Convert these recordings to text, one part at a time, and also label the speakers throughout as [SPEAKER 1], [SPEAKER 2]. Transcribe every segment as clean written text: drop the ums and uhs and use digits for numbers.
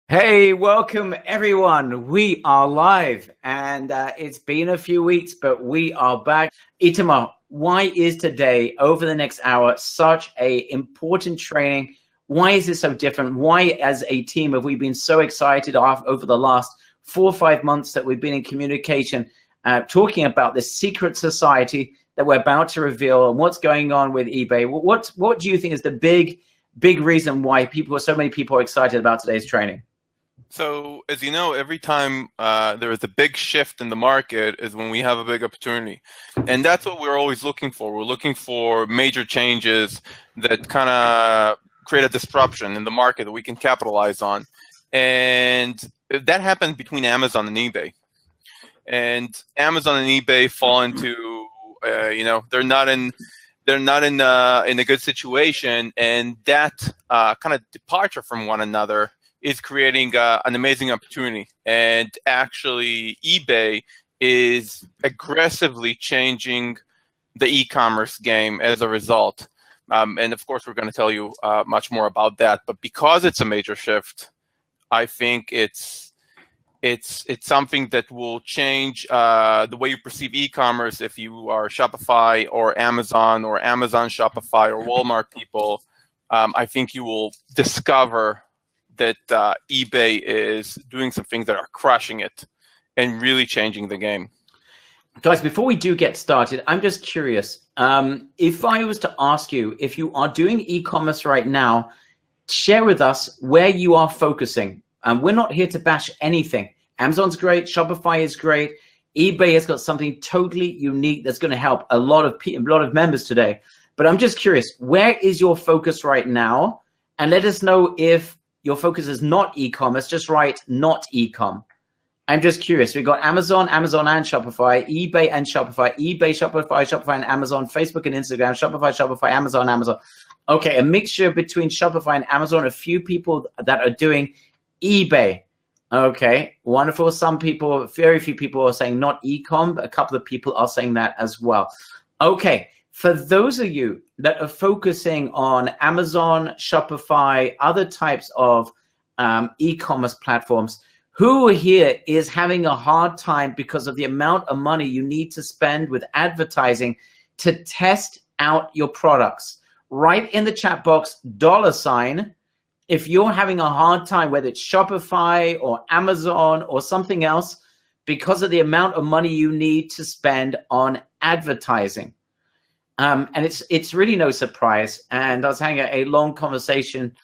[SPEAKER 1] Hey, welcome everyone. We are live and it's been a few weeks, but we are back. Itamar, why is today, over the next hour, such a important training? Why is it so different? Why, as a team, have we been so excited over the last 4 or 5 months that we've been in communication, talking about this secret society that we're about to reveal and what's going on with eBay? What do you think is the big reason why so many people are excited about today's training?
[SPEAKER 2] So, as you know, every time there is a big shift in the market is when we have a big opportunity. And that's what we're always looking for. We're looking for major changes that kind of create a disruption in the market that we can capitalize on. And that happens between Amazon and eBay. And Amazon and eBay fall into, they're not in a good situation. And that kind of departure from one another is creating an amazing opportunity. And actually, eBay is aggressively changing the e-commerce game as a result. And of course, we're going to tell you much more about that. But because it's a major shift, I think it's something that will change the way you perceive e-commerce. If you are Shopify or Amazon Shopify or Walmart people, I think you will discover that eBay is doing some things that are crushing it and really changing the game.
[SPEAKER 1] Guys, before we do get started, I'm just curious. If I was to ask you, if you are doing e-commerce right now, share with us where you are focusing. We're not here to bash anything. Amazon's great. Shopify is great. eBay has got something totally unique that's going to help a lot of members today. But I'm just curious, where is your focus right now? And let us know if your focus is not e-commerce. Just write not e-com. I'm just curious. We've got Amazon and Shopify, eBay and Shopify, eBay, Shopify and Amazon, Facebook and Instagram, Shopify, Amazon. Okay, a mixture between Shopify and Amazon, a few people that are doing eBay. Okay, wonderful. Some people, very few people are saying not e-com. A couple of people are saying that as well. Okay. For those of you that are focusing on Amazon, Shopify, other types of e-commerce platforms, who here is having a hard time because of the amount of money you need to spend with advertising to test out your products? Write in the chat box $. If you're having a hard time, whether it's Shopify or Amazon or something else, because of the amount of money you need to spend on advertising. And it's really no surprise. And I was having a long conversation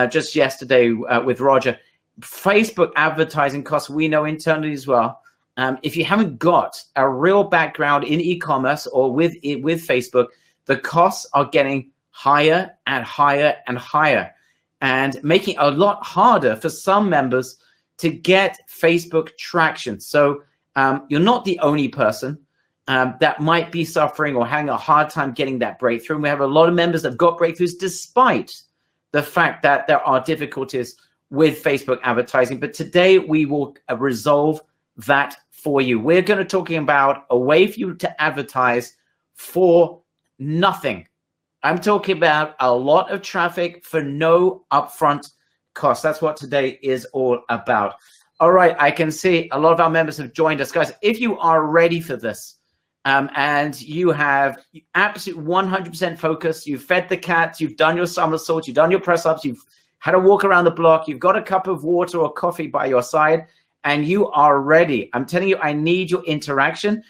[SPEAKER 1] just yesterday with Roger. Facebook advertising costs, we know internally as well. If you haven't got a real background in e-commerce or with Facebook, the costs are getting higher and higher and higher, and making it a lot harder for some members to get Facebook traction. So you're not the only person that might be suffering or having a hard time getting that breakthrough. And we have a lot of members that have got breakthroughs despite the fact that there are difficulties with Facebook advertising. But today we will resolve that for you. We're going to talking about a way for you to advertise for nothing. I'm talking about a lot of traffic for no upfront cost. That's what today is all about. All right, I can see a lot of our members have joined us. Guys, if you are ready for this, and you have absolute 100% focus, you've fed the cats, you've done your somersaults, you've done your press-ups, you've had a walk around the block, you've got a cup of water or coffee by your side, and you are ready. I'm telling you, I need your interaction.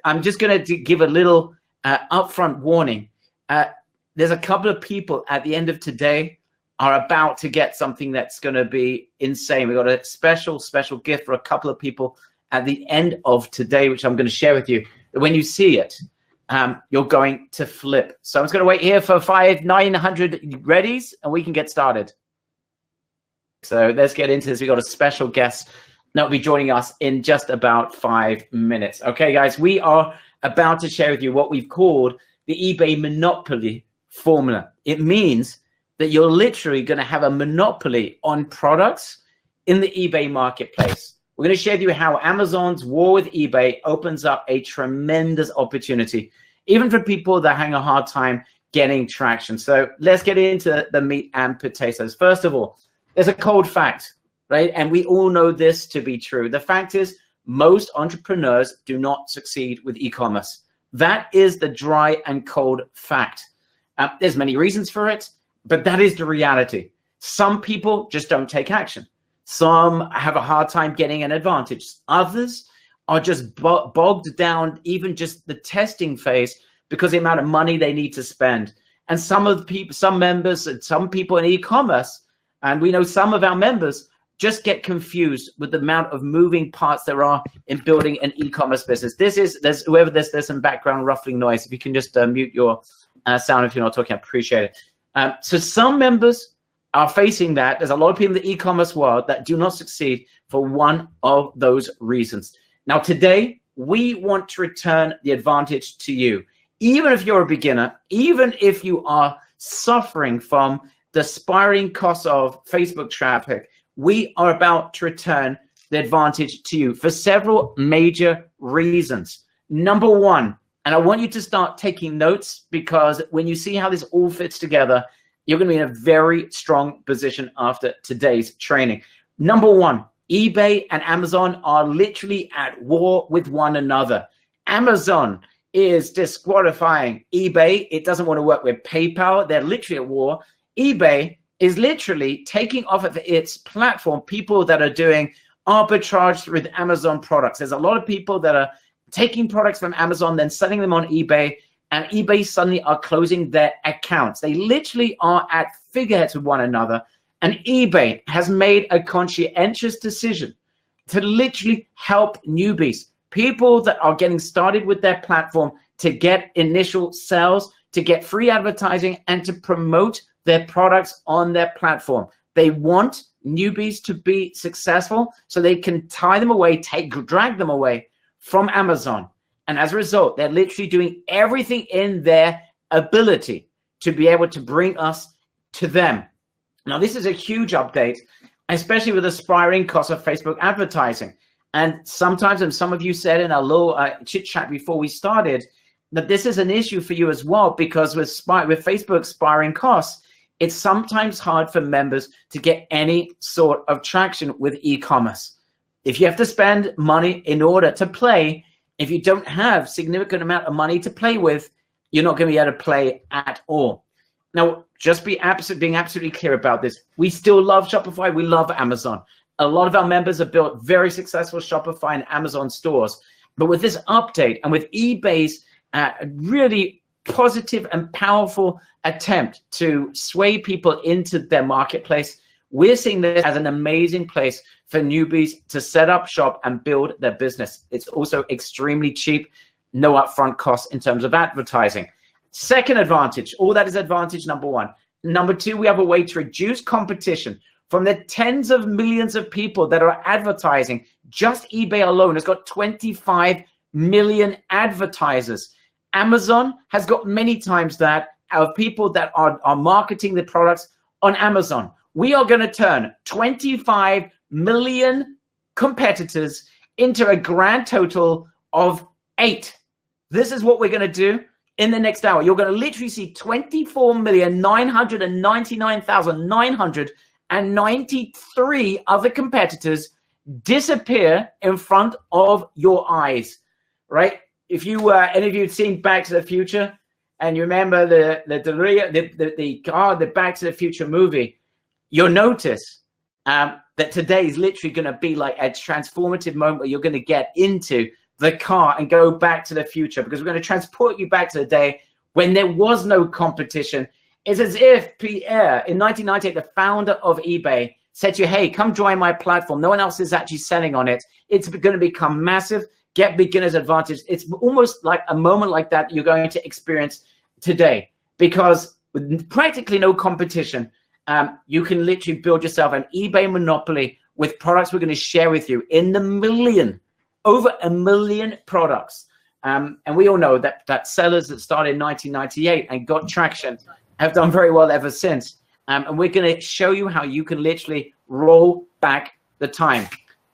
[SPEAKER 1] I'm just going to give a little upfront warning. There's a couple of people at the end of today are about to get something that's going to be insane. We've got a special gift for a couple of people at the end of today, which I'm going to share with you. When you see it, you're going to flip. So I'm just going to wait here for 900 readies, and we can get started. So let's get into this. We've got a special guest that will be joining us in just about 5 minutes. Okay, guys, we are about to share with you what we've called the eBay monopoly formula. It means that you're literally going to have a monopoly on products in the eBay marketplace. We're going to share with you how Amazon's war with eBay opens up a tremendous opportunity, even for people that hang a hard time getting traction. So let's get into the meat and potatoes. First of all, there's a cold fact. right? And we all know this to be true. The fact is, most entrepreneurs do not succeed with e-commerce. That is the dry and cold fact. There's many reasons for it, but that is the reality. Some people just don't take action. Some have a hard time getting an advantage. Others are just bogged down, even just the testing phase, because the amount of money they need to spend. And some members and some people in e-commerce, and we know some of our members, just get confused with the amount of moving parts there are in building an e-commerce business. There's some background ruffling noise. If you can just mute your sound if you're not talking, I appreciate it. So some members are facing that. There's a lot of people in the e-commerce world that do not succeed for one of those reasons. Now, today, we want to return the advantage to you. Even if you're a beginner, even if you are suffering from the spiraling costs of Facebook traffic, we are about to return the advantage to you for several major reasons. Number one, and I want you to start taking notes, because when you see how this all fits together, you're going to be in a very strong position after today's training. Number one, eBay and Amazon are literally at war with one another. Amazon is disqualifying eBay. It doesn't want to work with PayPal. They're literally at war. eBay is literally taking off of its platform people that are doing arbitrage with Amazon products. There's a lot of people that are taking products from Amazon, then selling them on eBay, and eBay suddenly are closing their accounts. They literally are at figureheads with one another, and eBay has made a conscientious decision to literally help newbies, people that are getting started with their platform, to get initial sales, to get free advertising, and to promote their products on their platform. They want newbies to be successful so they can tie them away, drag them away from Amazon. And as a result, they're literally doing everything in their ability to be able to bring us to them. Now, this is a huge update, especially with the spiraling cost of Facebook advertising. And sometimes, and some of you said in a little chit chat before we started, that this is an issue for you as well, because with Facebook's spiraling costs, it's sometimes hard for members to get any sort of traction with e-commerce. If you have to spend money in order to play, if you don't have significant amount of money to play with, you're not going to be able to play at all. Now, just being absolutely clear about this. We still love Shopify. We love Amazon. A lot of our members have built very successful Shopify and Amazon stores. But with this update and with eBay's really positive and powerful attempt to sway people into their marketplace, we're seeing this as an amazing place for newbies to set up shop and build their business. It's also extremely cheap, no upfront costs in terms of advertising. Second advantage, all that is advantage number one. Number two, we have a way to reduce competition from the tens of millions of people that are advertising. Just eBay alone has got 25 million advertisers. Amazon has got many times that of people that are marketing the products on Amazon. We are going to turn 25 million competitors into a grand total of 8. This is what we're going to do in the next hour. You're going to literally see 24,999,993 other competitors disappear in front of your eyes, right? If you any of you had seen Back to the Future, and you remember the Back to the Future movie, you'll notice that today is literally going to be like a transformative moment where you're going to get into the car and go back to the future, because we're going to transport you back to the day when there was no competition. It's as if Pierre, in 1998, the founder of eBay, said to you, hey, come join my platform. No one else is actually selling on it. It's going to become massive. Get beginner's advantage. It's almost like a moment like that you're going to experience today, because with practically no competition, you can literally build yourself an eBay monopoly with products we're going to share with you in the million, over 1 million products. And we all know that sellers that started in 1998 and got traction have done very well ever since. And we're going to show you how you can literally roll back the time.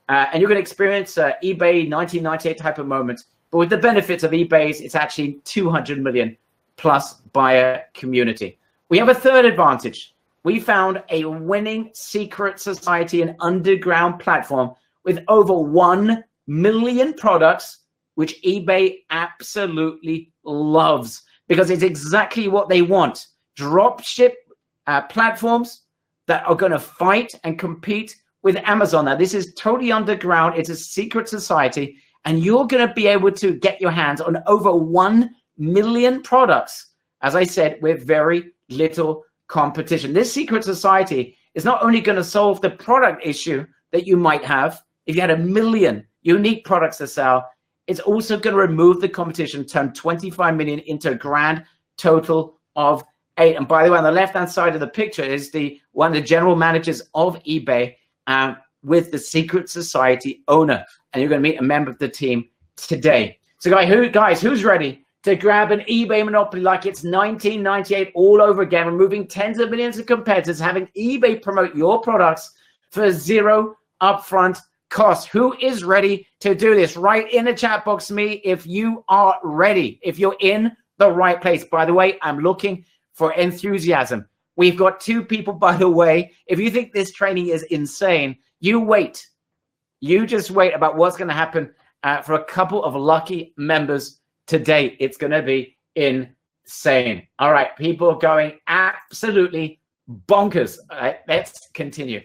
[SPEAKER 1] And you're going to experience eBay 1998 type of moments. But with the benefits of eBay's, it's actually 200 million plus buyer community. We have a third advantage. We found a winning secret society and underground platform with over 1 million products, which eBay absolutely loves because it's exactly what they want. Drop ship platforms that are going to fight and compete with Amazon. Now, this is totally underground. It's a secret society, and you're going to be able to get your hands on over 1 million products, as I said, with very little competition. This secret society is not only going to solve the product issue that you might have if you had 1 million unique products to sell, it's also going to remove the competition, turn 25 million into a grand total of 8. And by the way, on the left-hand side of the picture is one of the general managers of eBay with the secret society owner. And you're going to meet a member of the team today. So guys, who's ready to grab an eBay monopoly like it's 1998 all over again, removing tens of millions of competitors, having eBay promote your products for zero upfront cost? Who is ready to do this? Write in the chat box me if you are ready, if you're in the right place. By the way, I'm looking for enthusiasm. We've got 2 people, by the way. If you think this training is insane, you wait. You just wait about what's going to happen for a couple of lucky members today. It's going to be insane. All right, people are going absolutely bonkers. All right, let's continue.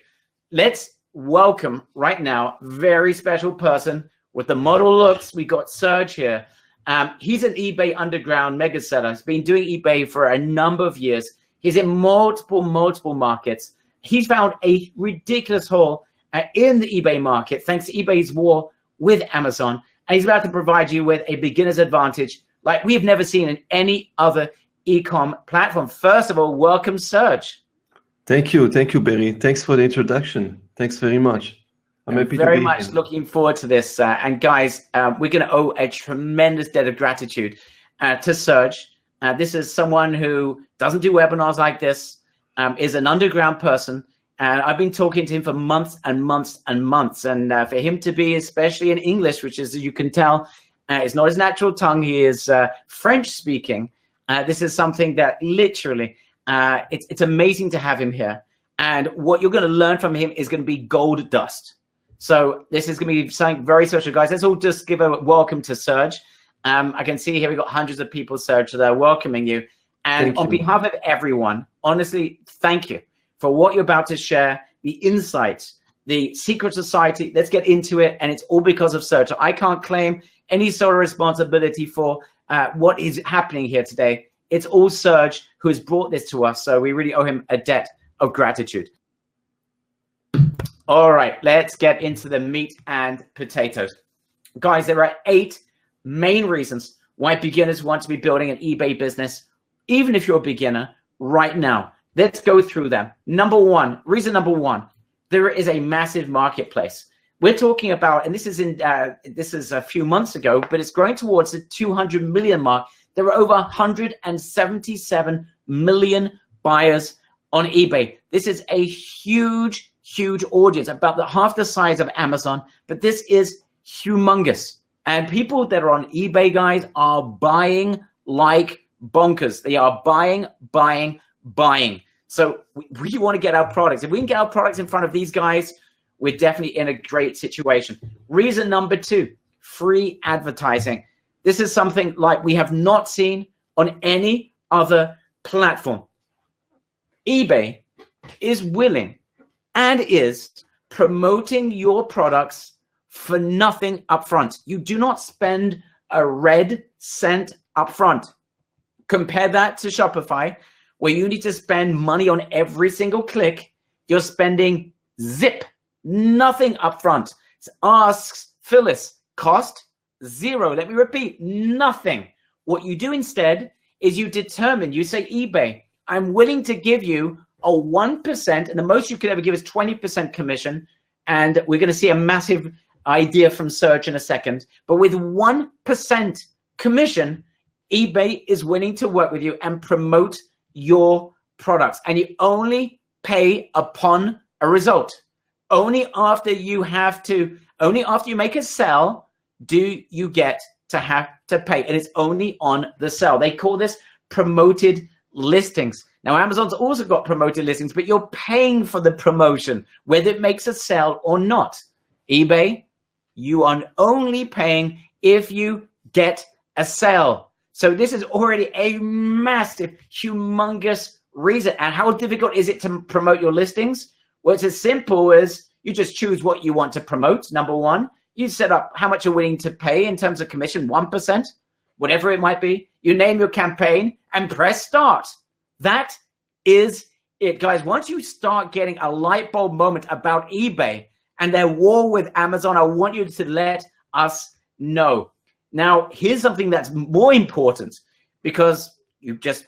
[SPEAKER 1] Let's welcome right now very special person with the model looks. We got Serge here. He's an eBay underground mega seller. He's been doing eBay for a number of years. He's in multiple markets. He's found a ridiculous haul in the eBay market thanks to eBay's war with Amazon. And he's about to provide you with a beginner's advantage like we've never seen in any other e-com platform. First of all, welcome, Serge.
[SPEAKER 3] Thank you, Barry. Thanks for the introduction. Thanks very much. I'm happy to be here.
[SPEAKER 1] Very much looking forward to this. And guys, we're going to owe a tremendous debt of gratitude to Serge. This is someone who doesn't do webinars like this, is an underground person. And I've been talking to him for months and months and months. And for him to be, especially in English, which is, you can tell, is not his natural tongue. He is French speaking. This is something that literally, it's amazing to have him here. And what you're going to learn from him is going to be gold dust. So this is going to be something very special, guys. Let's all just give a welcome to Serge. I can see here we've got hundreds of people, Serge, that are welcoming you. And on behalf of everyone, honestly, thank you for what you're about to share, the insights, the secret society. Let's get into it. And it's all because of Serge. I can't claim any sort of responsibility for what is happening here today. It's all Serge who has brought this to us. So we really owe him a debt of gratitude. All right, let's get into the meat and potatoes. Guys, there are 8 main reasons why beginners want to be building an eBay business, even if you're a beginner right now. Let's go through them. Reason number one, there is a massive marketplace. We're talking about, and this is a few months ago, but it's growing towards the 200 million mark. There are over 177 million buyers on eBay. This is a huge audience, about half the size of Amazon, but this is humongous. And people that are on eBay, guys, are buying like bonkers. They are buying. So we really want to get our products. If we can get our products in front of these guys, we're definitely in a great situation. Reason number 2, free advertising. This is something like we have not seen on any other platform. eBay is willing and is promoting your products for nothing upfront. You do not spend a red cent upfront. Compare that to Shopify, where you need to spend money on every single click. You're spending zip, nothing upfront. Asks Phyllis, cost 0. Let me repeat, nothing. What you do instead is you say, eBay, I'm willing to give you a 1%, and the most you could ever give is 20% commission. And we're going to see a massive idea from Serge in a second. But with 1% commission, eBay is willing to work with you and promote your products. And you only pay upon a result. Only after you make a sell do you get to have to pay. And it's only on the sell. They call this promoted listings. Now, Amazon's also got promoted listings, but you're paying for the promotion, whether it makes a sale or not. eBay, you are only paying if you get a sale. So this is already a massive, humongous reason. And how difficult is it to promote your listings? Well, it's as simple as you just choose what you want to promote. Number one, you set up how much you're willing to pay in terms of commission, 1%, whatever it might be. You name your campaign and press start. That is it, guys. Once you start getting a light bulb moment about eBay and their war with Amazon, I want you to let us know. Now, here's something that's more important, because you just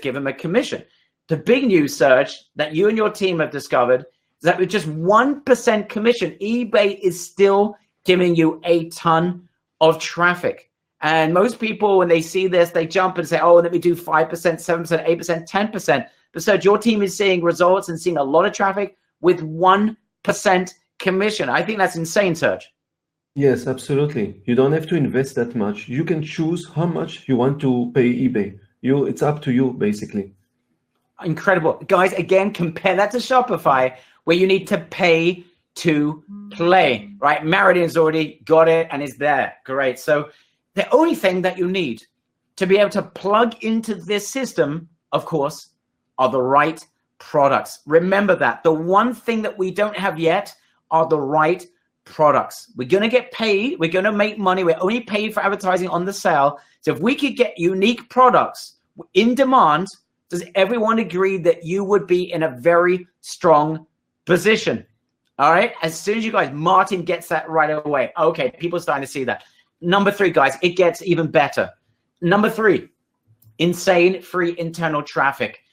[SPEAKER 1] give them a commission. The big news, Serge, that you and your team have discovered is that with just 1% commission, eBay is still giving you a ton of traffic. And most people, when they see this, they jump and say, oh, let me do 5%, 7%, 8%, 10%. But Serge, your team is seeing results and seeing a lot of traffic with 1% commission. I think that's insane, Serge.
[SPEAKER 3] Yes, absolutely. You don't have to invest that much. You can choose how much you want to pay eBay. It's up to you, basically.
[SPEAKER 1] Incredible. Guys, again, compare that to Shopify, where you need to pay to play, right? Maridin's already got it and is there. Great. So the only thing that you need to be able to plug into this system, of course, are the right products. Remember that. The one thing that we don't have yet are the right products. We're going to get paid. We're going to make money. We're only paid for advertising on the sale. So if we could get unique products in demand, does everyone agree that you would be in a very strong position? All right. As soon as you guys, Martin gets that right away. Okay. People are starting to see that. Number three, guys, it gets even better. Number three, insane free internal traffic.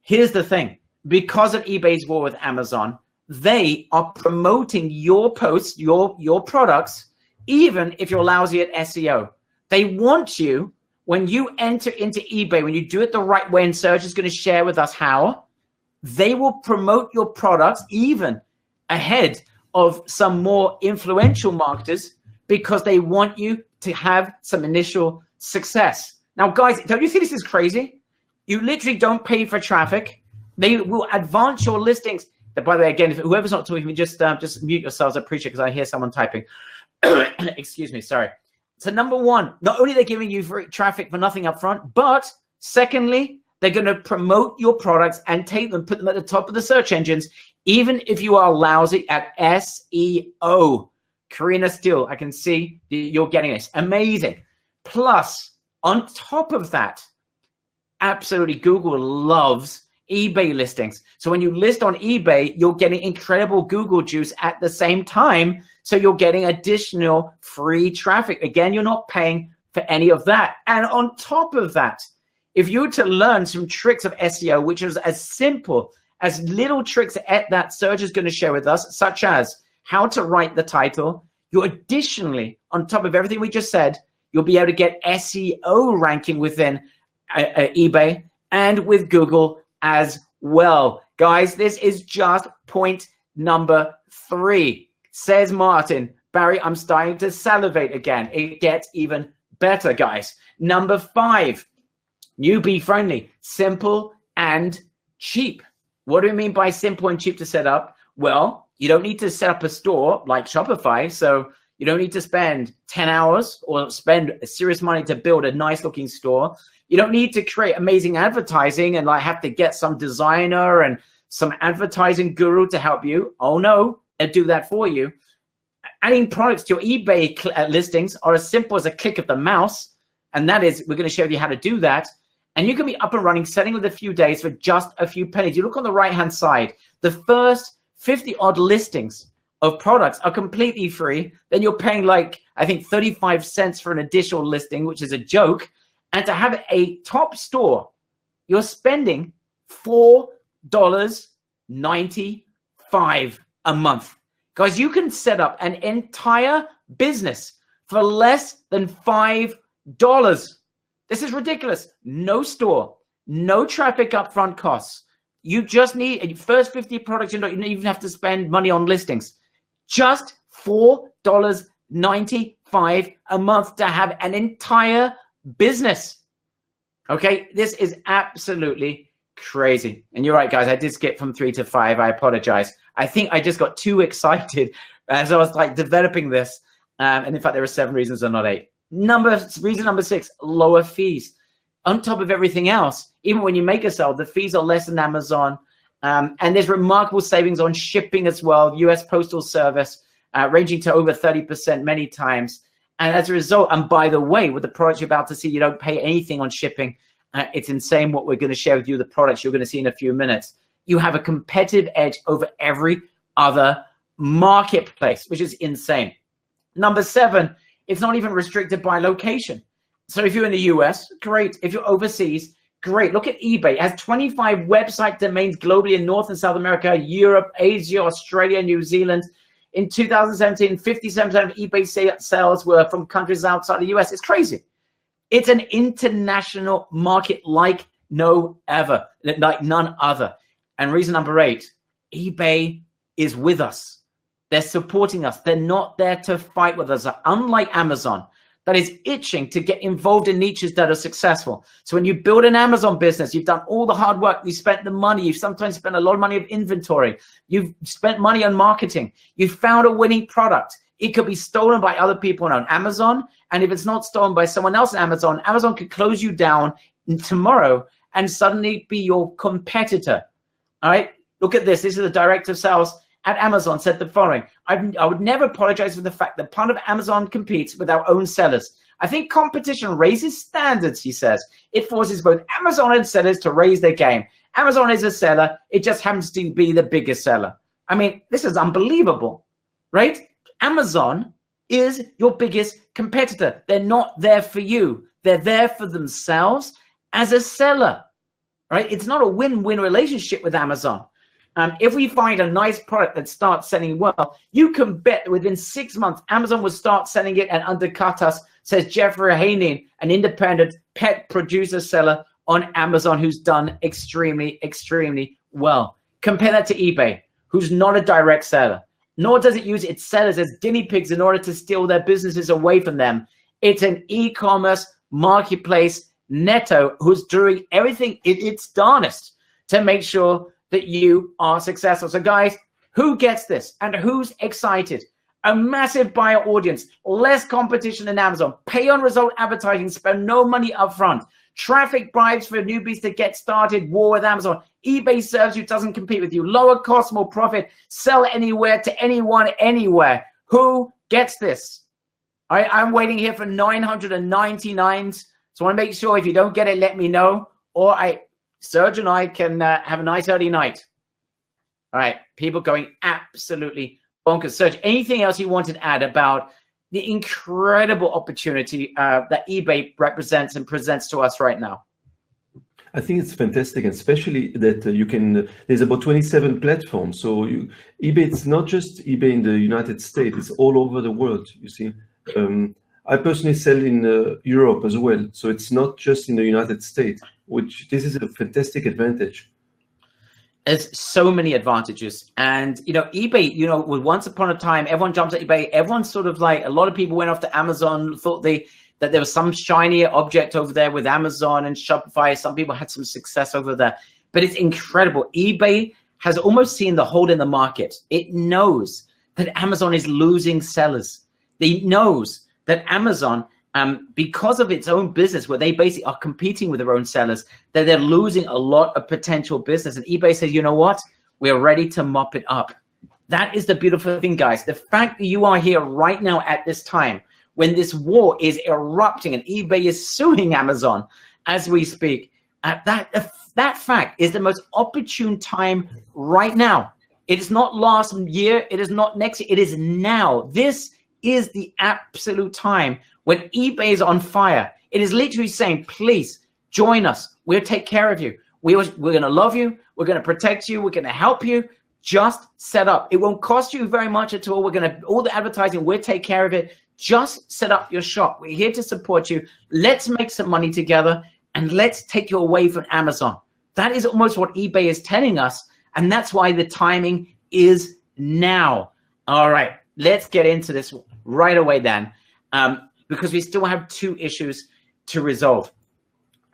[SPEAKER 1] Here's the thing. Because of eBay's war with Amazon, they are promoting your posts, your products, even if you're lousy at SEO. They want you, when you enter into eBay, when you do it the right way, and Serge is going to share with us how, they will promote your products even ahead of some more influential marketers, because they want you to have some initial success. Now, guys, don't you think this is crazy? You literally don't pay for traffic. They will advance your listings. By the way, again, if whoever's not talking, just mute yourselves. I appreciate it, because I hear someone typing. Excuse me, sorry. So number one, not only are they giving you free traffic for nothing up front, but secondly, they're going to promote your products and put them at the top of the search engines, even if you are lousy at SEO. Karina Steele, I can see you're getting this. Amazing. Plus, on top of that, absolutely, Google loves eBay listings. So when you list on eBay, you're getting incredible Google juice at the same time. So you're getting additional free traffic. Again, you're not paying for any of that. And on top of that, if you were to learn some tricks of SEO, which is as simple as little tricks that Serge is going to share with us, such as how to write the title, you additionally, on top of everything we just said, you'll be able to get SEO ranking within eBay and with Google as well. Guys, this is just point number 3. Says Martin, Barry, I'm starting to salivate again. It gets even better, guys. Number 5, newbie friendly, simple and cheap. What do we mean by simple and cheap to set up? Well, you don't need to set up a store like Shopify. So you don't need to spend 10 hours or spend serious money to build a nice looking store. You don't need to create amazing advertising and like have to get some designer and some advertising guru to help you. Oh no, they'll do that for you. Adding products to your eBay listings are as simple as a click of the mouse. And that is, we're going to show you how to do that. And you can be up and running, setting with a few days for just a few pennies. You look on the right-hand side, the first 50 odd listings of products are completely free. Then you're paying like, I think 35 cents for an additional listing, which is a joke. And to have a top store, you're spending $4.95 a month. Guys, you can set up an entire business for less than $5. This is ridiculous. No store, no traffic upfront costs. You just need first 50 products. You don't even have to spend money on listings. Just $4.95 a month to have an entire business. Okay, this is absolutely Crazy. And you're right, guys. I did skip from 3 to 5. I apologize. I think I just got too excited as I was like developing this. And in fact, there are 7 reasons and not 8. Reason number 6, lower fees. On top of everything else, even when you make a sale, the fees are less than Amazon. And there's remarkable savings on shipping as well. US Postal Service ranging to over 30% many times. And as a result, and by the way, with the products you're about to see, you don't pay anything on shipping. It's insane what we're going to share with you, the products you're going to see in a few minutes. You have a competitive edge over every other marketplace, which is insane. Number 7, it's not even restricted by location. So if you're in the US, great. If you're overseas, great. Look at eBay. It has 25 website domains globally in North and South America, Europe, Asia, Australia, New Zealand. In 2017, 57% of eBay sales were from countries outside the US. It's crazy. It's an international market like none other. And reason number 8, eBay is with us. They're supporting us. They're not there to fight with us. Unlike Amazon, that is itching to get involved in niches that are successful. So when you build an Amazon business, you've done all the hard work, you spent the money, you've sometimes spent a lot of money on inventory, you've spent money on marketing, you've found a winning product. It could be stolen by other people on Amazon. And if it's not stolen by someone else on Amazon, Amazon could close you down tomorrow and suddenly be your competitor. All right, look at this. This is the director of sales at Amazon said the following: I would never apologize for the fact that part of Amazon competes with our own sellers. I think competition raises standards, he says. It forces both Amazon and sellers to raise their game. Amazon is a seller. It just happens to be the biggest seller. I mean, this is unbelievable, right? Amazon is your biggest competitor. They're not there for you. They're there for themselves as a seller, right? It's not a win-win relationship with Amazon. If we find a nice product that starts selling well, you can bet that within 6 months, Amazon will start selling it and undercut us, says Jeffrey Haney, an independent pet producer seller on Amazon who's done extremely, extremely well. Compare that to eBay, who's not a direct seller, nor does it use its sellers as guinea pigs in order to steal their businesses away from them. It's an e-commerce marketplace netto who's doing everything its darnest to make sure that you are successful. So guys, who gets this and who's excited? A massive buyer audience, less competition than Amazon, pay on result advertising, spend no money upfront, traffic bribes for newbies to get started, war with Amazon, eBay serves you, doesn't compete with you, lower cost, more profit, sell anywhere to anyone, anywhere. Who gets this? I'm waiting here for 999s. So I want to make sure if you don't get it, let me know, or Serge and I can have a nice early night. All right, people going absolutely bonkers. Serge, anything else you wanted to add about the incredible opportunity that eBay represents and presents to us right now?
[SPEAKER 3] I think it's fantastic, especially that you can, there's about 27 platforms. So eBay, it's not just eBay in the United States, it's all over the world, you see. I personally sell in Europe as well. So it's not just in the United States, which this is a fantastic advantage.
[SPEAKER 1] There's so many advantages. And, eBay, once upon a time, everyone jumps at eBay. Everyone's sort of like, a lot of people went off to Amazon, thought that there was some shinier object over there with Amazon and Shopify. Some people had some success over there. But it's incredible. eBay has almost seen the hole in the market. It knows that Amazon is losing sellers. It knows that Amazon, because of its own business, where they basically are competing with their own sellers, that they're losing a lot of potential business. And eBay says, you know what? We're ready to mop it up. That is the beautiful thing, guys. The fact that you are here right now at this time, when this war is erupting and eBay is suing Amazon as we speak, that fact is the most opportune time right now. It is not last year. It is not next year. It is now. This is the absolute time when eBay is on fire. It is literally saying, please join us. We'll take care of you. We're going to love you. We're going to protect you. We're going to help you. Just set up. It won't cost you very much at all. We're going to, all the advertising, we'll take care of it. Just set up your shop. We're here to support you. Let's make some money together and let's take you away from Amazon. That is almost what eBay is telling us. And that's why the timing is now. All right, let's get into this right away then, because we still have 2 issues to resolve.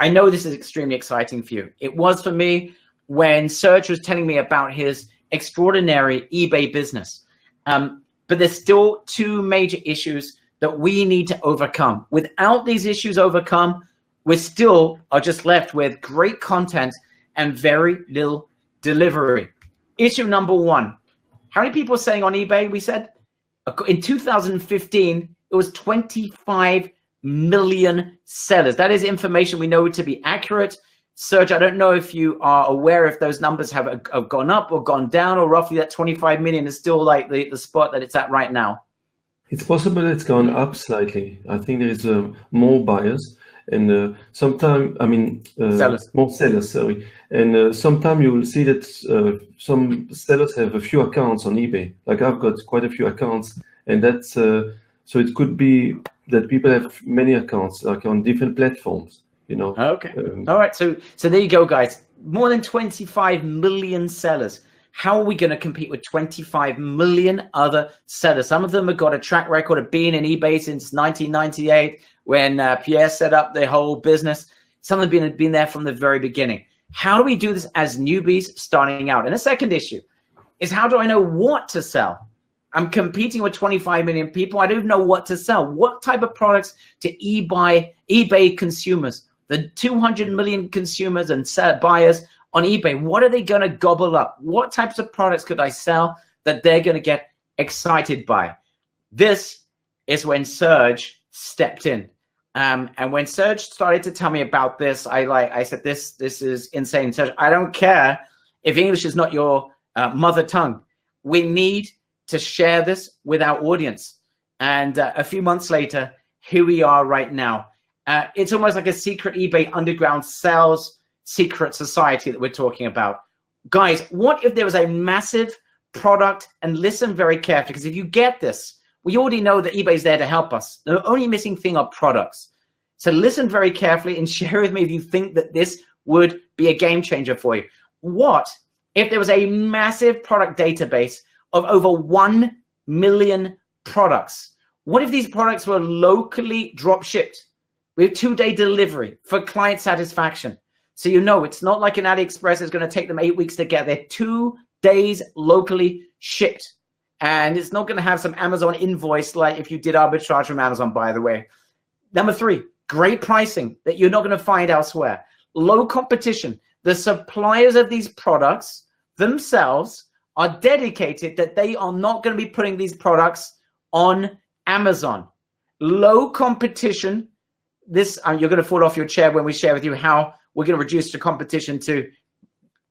[SPEAKER 1] I know this is extremely exciting for you. It was for me when Serge was telling me about his extraordinary eBay business. But there's still two major issues that we need to overcome. Without these issues overcome, we still are just left with great content and very little delivery. Issue number one, how many people are selling on eBay? We said in 2015, it was 25 million sellers. That is information we know to be accurate. Serge, I don't know if you are aware if those numbers have gone up or gone down, or roughly that 25 million is still like the spot that it's at right now.
[SPEAKER 3] It's possible it's gone up slightly. I think there is more buyers and sometimes,
[SPEAKER 1] sellers.
[SPEAKER 3] More sellers, sorry. And sometimes you will see that some sellers have a few accounts on eBay. Like I've got quite a few accounts, and that's so it could be that people have many accounts, like on different platforms, you know.
[SPEAKER 1] Okay. All right. So there you go, guys. More than 25 million sellers. How are we going to compete with 25 million other sellers? Some of them have got a track record of being in eBay since 1998 when Pierre set up the whole business. Some of them have been there from the very beginning. How do we do this as newbies starting out? And the second issue is, how do I know what to sell? I'm competing with 25 million people. I don't know what to sell. What type of products to eBay consumers, the 200 million consumers and buyers on eBay, what are they going to gobble up? What types of products could I sell that they're going to get excited by? This is when Serge stepped in. And when Serge started to tell me about this, I said, this is insane. Serge, I don't care if English is not your mother tongue. We need to share this with our audience. And a few months later, here we are right now. It's almost like a secret eBay underground sales secret society that we're talking about. Guys, what if there was a massive product, and listen very carefully, because if you get this, we already know that eBay's there to help us. The only missing thing are products. So listen very carefully and share with me if you think that this would be a game changer for you. What if there was a massive product database of over 1 million products? What if these products were locally drop shipped with 2-day delivery for client satisfaction? So you know it's not like an AliExpress is going to take them 8 weeks to get there. 2 days locally shipped. And it's not going to have some Amazon invoice like if you did arbitrage from Amazon, by the way. Number 3, great pricing that you're not going to find elsewhere. Low competition. The suppliers of these products themselves are dedicated that they are not going to be putting these products on Amazon. Low competition. This you're going to fall off your chair when we share with you how we're going to reduce the competition to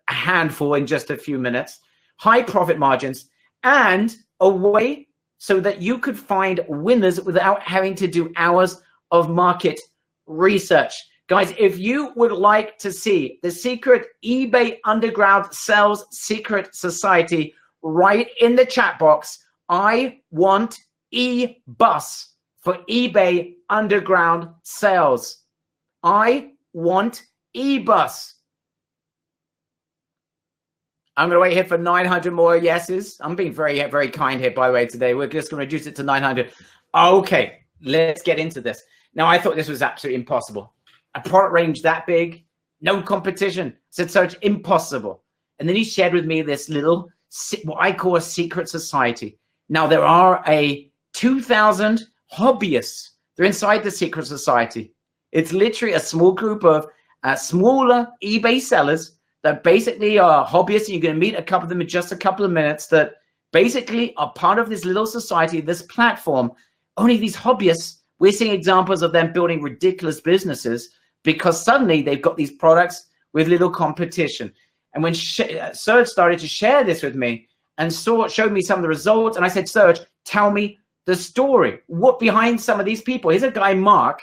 [SPEAKER 1] a handful in just a few minutes. High profit margins, and a way so that you could find winners without having to do hours of market research. Guys, if you would like to see the secret eBay Underground Sales Secret Society, write in the chat box, I want eBus for eBay Underground Sales. I want eBus. I'm going to wait here for 900 more yeses. I'm being very, very kind here, by the way, today. We're just going to reduce it to 900. Okay, let's get into this. Now, I thought this was absolutely impossible. A product range that big, no competition. I said, Serge, impossible. And then he shared with me this little, what I call a secret society. Now, there are 2,000 hobbyists. They're inside the secret society. It's literally a small group of smaller eBay sellers that basically are hobbyists. You're going to meet a couple of them in just a couple of minutes that basically are part of this little society, this platform. Only these hobbyists, we're seeing examples of them building ridiculous businesses because suddenly they've got these products with little competition. And when Serge started to share this with me and showed me some of the results, and I said, Serge, tell me the story. What behind some of these people? Here's a guy, Mark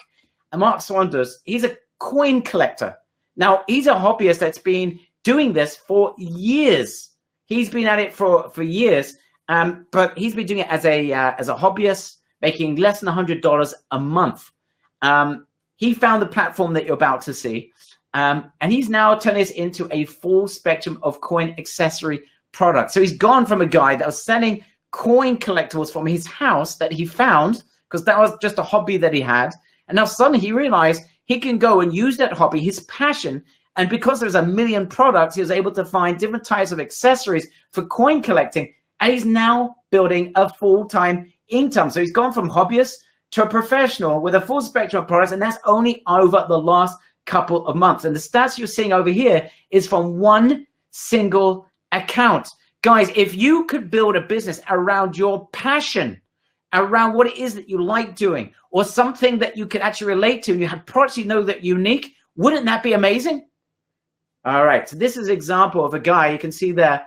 [SPEAKER 1] Saunders. He's a coin collector. Now, he's a hobbyist that's been doing this for years. He's been at it for years, but he's been doing it as a hobbyist, making less than $100 a month. He found the platform that you're about to see, and he's now turning this into a full spectrum of coin accessory products. So he's gone from a guy that was selling coin collectibles from his house that he found, because that was just a hobby that he had, and now suddenly he realized he can go and use that hobby, his passion. And because there's a million products, he was able to find different types of accessories for coin collecting. And he's now building a full-time income. So he's gone from hobbyist to a professional with a full spectrum of products. And that's only over the last couple of months. And the stats you're seeing over here is from one single account. Guys, if you could build a business around your passion, around what it is that you like doing, or something that you can actually relate to, and you have products you know that are unique, wouldn't that be amazing? All right, so this is an example of a guy, you can see there,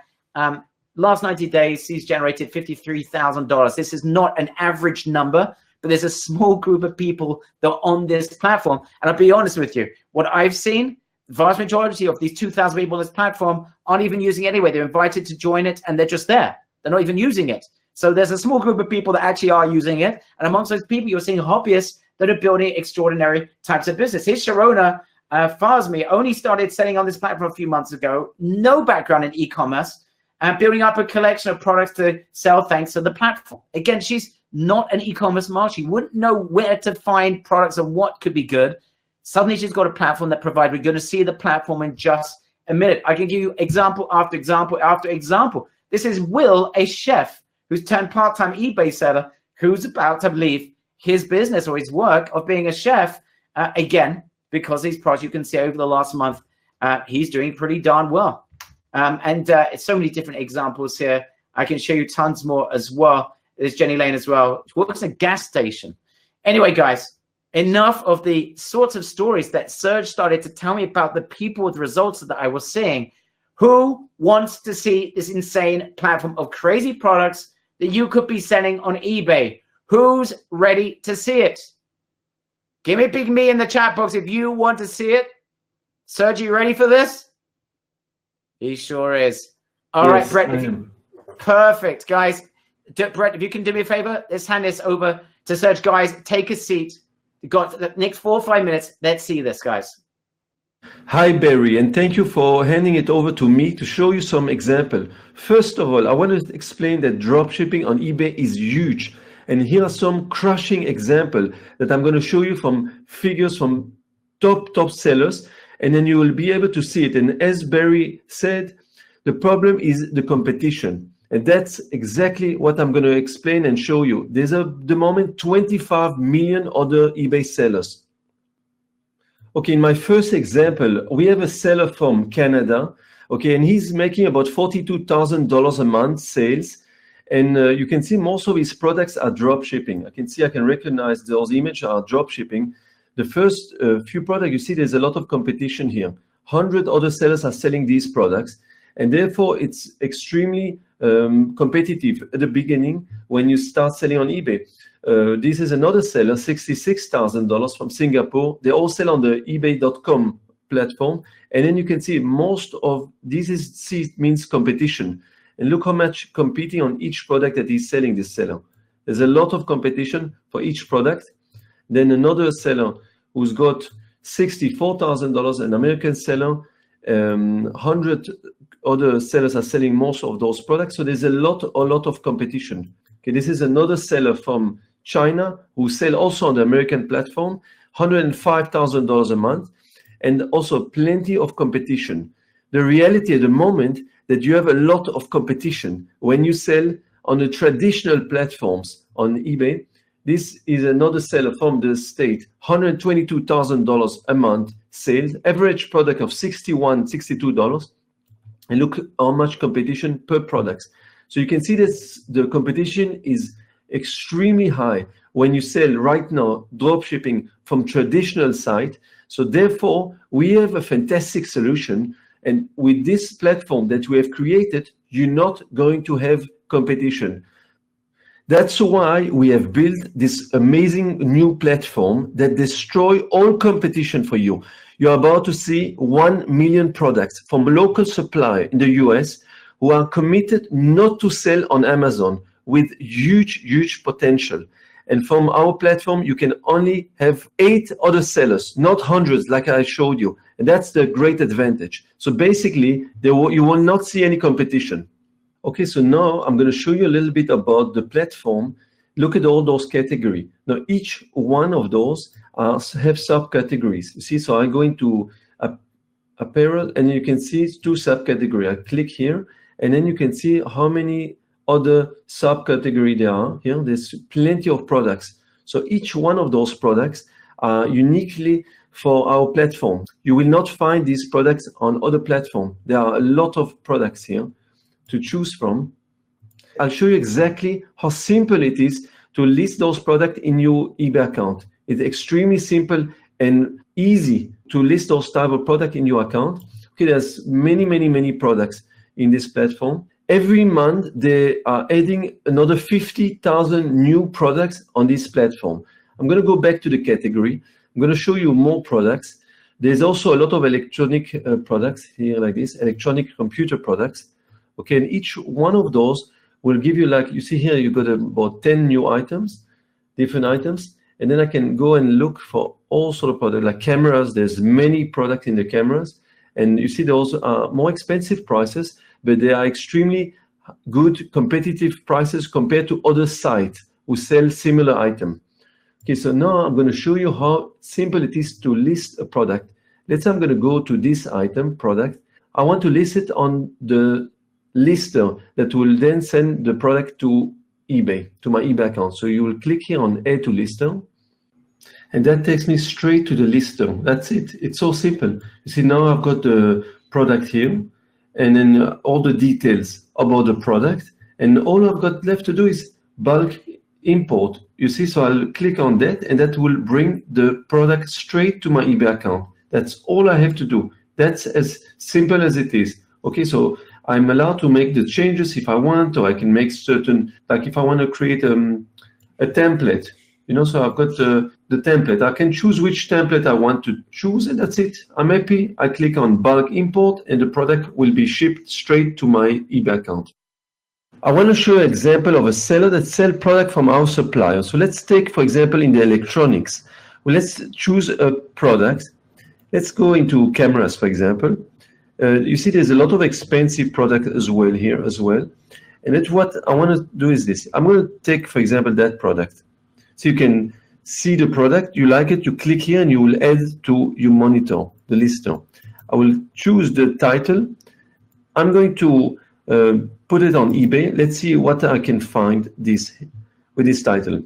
[SPEAKER 1] last 90 days, he's generated $53,000. This is not an average number, but there's a small group of people that are on this platform. And I'll be honest with you, what I've seen, the vast majority of these 2,000 people on this platform aren't even using it anyway. They're invited to join it, and they're just there. They're not even using it. So there's a small group of people that actually are using it. And amongst those people, you're seeing hobbyists that are building extraordinary types of business. Here's Sharona Fazmi, only started selling on this platform a few months ago, no background in e-commerce, and building up a collection of products to sell thanks to the platform. Again, she's not an e-commerce marketer. She wouldn't know where to find products and what could be good. Suddenly she's got a platform that provides. We're going to see the platform in just a minute. I can give you example after example after example. This is Will, a chef who's turned part-time eBay seller, who's about to leave his business or his work of being a chef, again, because these products you can see over the last month, he's doing pretty darn well. It's so many different examples here. I can show you tons more as well. There's Jenny Lane as well. She works at a gas station. Anyway, guys, enough of the sorts of stories that Serge started to tell me about the people with results that I was seeing. Who wants to see this insane platform of crazy products that you could be selling on eBay? Who's ready to see it? Give me a big me in the chat box if you want to see it. Serge, you ready for this? He sure is. All right, Brett. Perfect, guys. Brett, if you can do me a favor, let's hand this over to Serge. Guys, take a seat. We've got the next 4 or 5 minutes. Let's see this, guys.
[SPEAKER 3] Hi, Barry, and thank you for handing it over to me to show you some example. First of all, I want to explain that dropshipping on eBay is huge. And here are some crushing examples that I'm going to show you from figures from top sellers, and then you will be able to see it. And as Barry said, the problem is the competition. And that's exactly what I'm going to explain and show you. There's at the moment 25 million other eBay sellers. Okay, in my first example, we have a seller from Canada, okay, and he's making about $42,000 a month sales. And you can see most of his products are drop shipping. I can recognize those images are drop shipping. The first few products, you see there's a lot of competition here. 100 other sellers are selling these products. And therefore, it's extremely competitive at the beginning when you start selling on eBay. This is another seller, $66,000 from Singapore. They all sell on the ebay.com platform. And then you can see most of this means competition. And look how much competing on each product that he's selling, this seller. There's a lot of competition for each product. Then another seller who's got $64,000, an American seller, 100 other sellers are selling most of those products. So there's a lot of competition. Okay, this is another seller from China who sell also on the American platform, $105,000 a month, and also plenty of competition. The reality at the moment that you have a lot of competition when you sell on the traditional platforms on eBay. This is another seller from the state, $122,000 a month sales, average product of $61, $62. And look how much competition per product. So you can see this, the competition is extremely high when you sell right now drop shipping from traditional site. So therefore, we have a fantastic solution. And with this platform that we have created, you're not going to have competition. That's why we have built this amazing new platform that destroys all competition for you. You're about to see 1 million products from local suppliers in the US who are committed not to sell on Amazon with huge potential. And from our platform, you can only have 8 other sellers, not hundreds like I showed you. And that's the great advantage. So basically, you will not see any competition. Okay, so now I'm going to show you a little bit about the platform. Look at all those categories. Now, each one of those have subcategories. You see, so I go into apparel, and you can see it's 2 subcategories. I click here, and then you can see how many other subcategories there are. Here, there's plenty of products. So each one of those products are uniquely for our platform. You will not find these products on other platforms. There are a lot of products here to choose from. I'll show you exactly how simple it is to list those products in your eBay account. It's extremely simple and easy to list those type of products in your account. Okay, there's many products in this platform. Every month, they are adding another 50,000 new products on this platform. I'm going to go back to the category. I'm going to show you more products. There's also a lot of electronic products here like this, electronic computer products. Okay, and each one of those will give you, like you see here, you've got about 10 new items, different items. And then I can go and look for all sort of products, like cameras. There's many products in the cameras. And you see those are more expensive prices, but they are extremely good competitive prices compared to other sites who sell similar items. Okay, so now I'm going to show you how simple it is to list a product. Let's say I'm going to go to this item, product. I want to list it on the lister that will then send the product to eBay, to my eBay account. So you will click here on Add to Lister, and that takes me straight to the lister. That's it. It's so simple. You see, now I've got the product here, and then all the details about the product, and all I've got left to do is bulk import. You see, so I'll click on that, and that will bring the product straight to my eBay account. That's all I have to do. That's as simple as it is. Okay, so I'm allowed to make the changes if I want, or I can make certain, like if I want to create a template, you know, so I've got the template. I can choose which template I want to choose, and that's it. I'm happy. I click on bulk import, and the product will be shipped straight to my eBay account. I want to show you an example of a seller that sells product from our supplier. So let's take, for example, in the electronics. Well, let's choose a product. Let's go into cameras, for example. You see there's a lot of expensive product as well here as well. And that's what I want to do is this. I'm going to take, for example, that product. So you can see the product, you like it, you click here and you will add to your monitor, the lister. I will choose the title. I'm going to put it on eBay. Let's see what I can find with this title.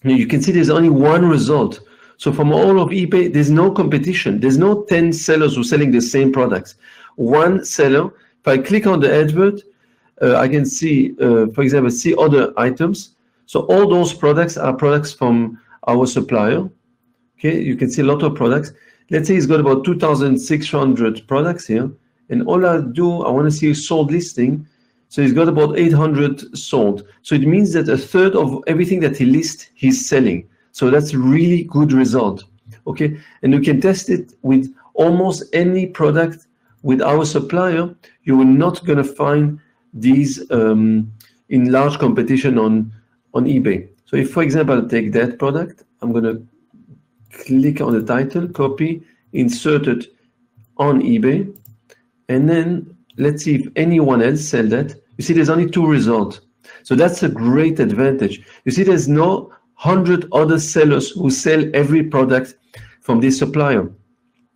[SPEAKER 3] Now you can see there's only one result. So from all of eBay, there's no competition. There's no 10 sellers who are selling the same products. One seller, if I click on the advert, I can see, for example, see other items. So all those products are products from our supplier. Okay, you can see a lot of products. Let's say he's got about 2,600 products here. And all I do, I want to see a sold listing. So he's got about 800 sold. So it means that a third of everything that he lists, he's selling. So that's a really good result. Okay, and you can test it with almost any product with our supplier. You will not going to find these in large competition on eBay. So if, for example, I take that product, I'm going to click on the title, copy, insert it on eBay, and then let's see if anyone else sells that. You see, there's only 2 results. So that's a great advantage. You see, there's no 100 other sellers who sell every product from this supplier.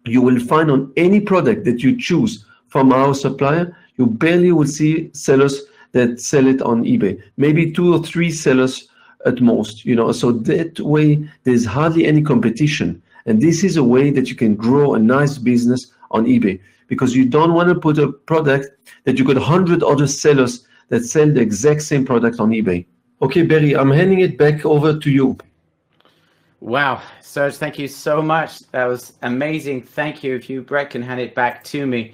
[SPEAKER 3] You will find on any product that you choose from our supplier, you barely will see sellers that sell it on eBay. Maybe 2 or 3 sellers at most, you know. So that way, there's hardly any competition. And this is a way that you can grow a nice business on eBay, because you don't want to put a product that you got 100 other sellers that sell the exact same product on eBay. Okay, Barry, I'm handing it back over to you.
[SPEAKER 1] Wow, Serge, thank you so much. That was amazing. Thank you. If you, Brett, can hand it back to me.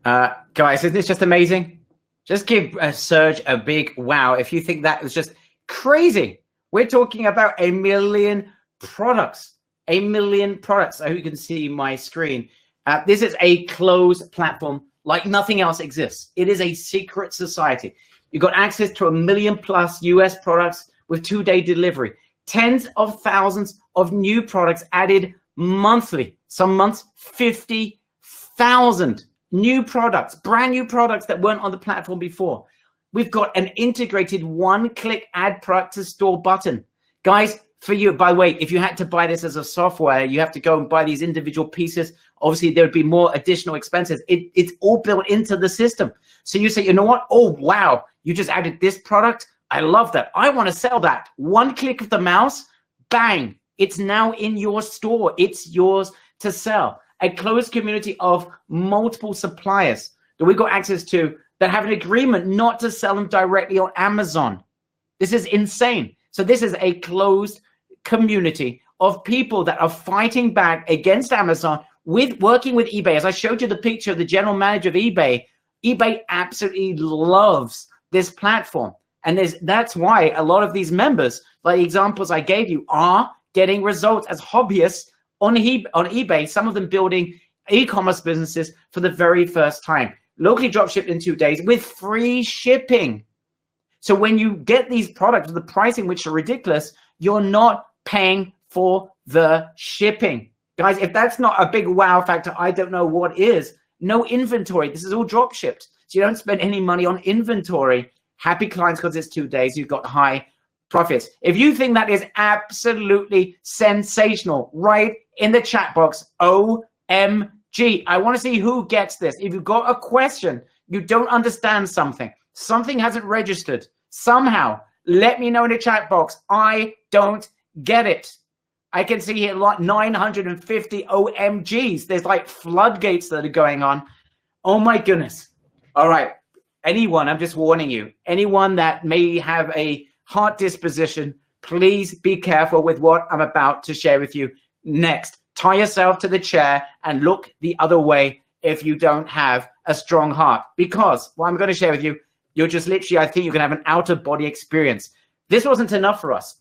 [SPEAKER 1] Guys, isn't this just amazing? Just give Serge a big wow if you think that was just crazy. We're talking about 1 million products. 1 million products. I hope you can see my screen. This is a closed platform like nothing else exists. It is a secret society. You got access to 1 million+ US products with 2-day delivery. Tens of thousands of new products added monthly. Some months, 50,000 new products, brand new products that weren't on the platform before. We've got an integrated one-click add product to store button. Guys, for you. By the way, if you had to buy this as a software, you have to go and buy these individual pieces. Obviously, there would be more additional expenses. It's all built into the system. So you say, you know what? Oh, wow, you just added this product. I love that. I want to sell that. One click of the mouse, bang, it's now in your store. It's yours to sell. A closed community of multiple suppliers that we got access to that have an agreement not to sell them directly on Amazon. This is insane. So this is a closed community of people that are fighting back against Amazon with working with eBay. As I showed you the picture of the general manager of eBay, eBay absolutely loves this platform. And that's why a lot of these members, like the examples I gave you, are getting results as hobbyists on eBay, some of them building e-commerce businesses for the very first time. Locally dropshipped in 2 days with free shipping. So when you get these products with the pricing, which are ridiculous, you're not paying for the shipping. Guys, if that's not a big wow factor, I don't know what is. No inventory. This is all drop shipped. So you don't spend any money on inventory. Happy clients because it's 2 days. You've got high profits. If you think that is absolutely sensational, write in the chat box, OMG. I want to see who gets this. If you've got a question, you don't understand something hasn't registered somehow, let me know in the chat box. I don't get it. I can see here like 950 OMGs. There's like floodgates that are going on. Oh my goodness. All right. Anyone, I'm just warning you, anyone that may have a heart disposition, please be careful with what I'm about to share with you next. Tie yourself to the chair and look the other way if you don't have a strong heart. Because what I'm going to share with you, you're just literally, I think you're going to have an out-of-body experience. This wasn't enough for us.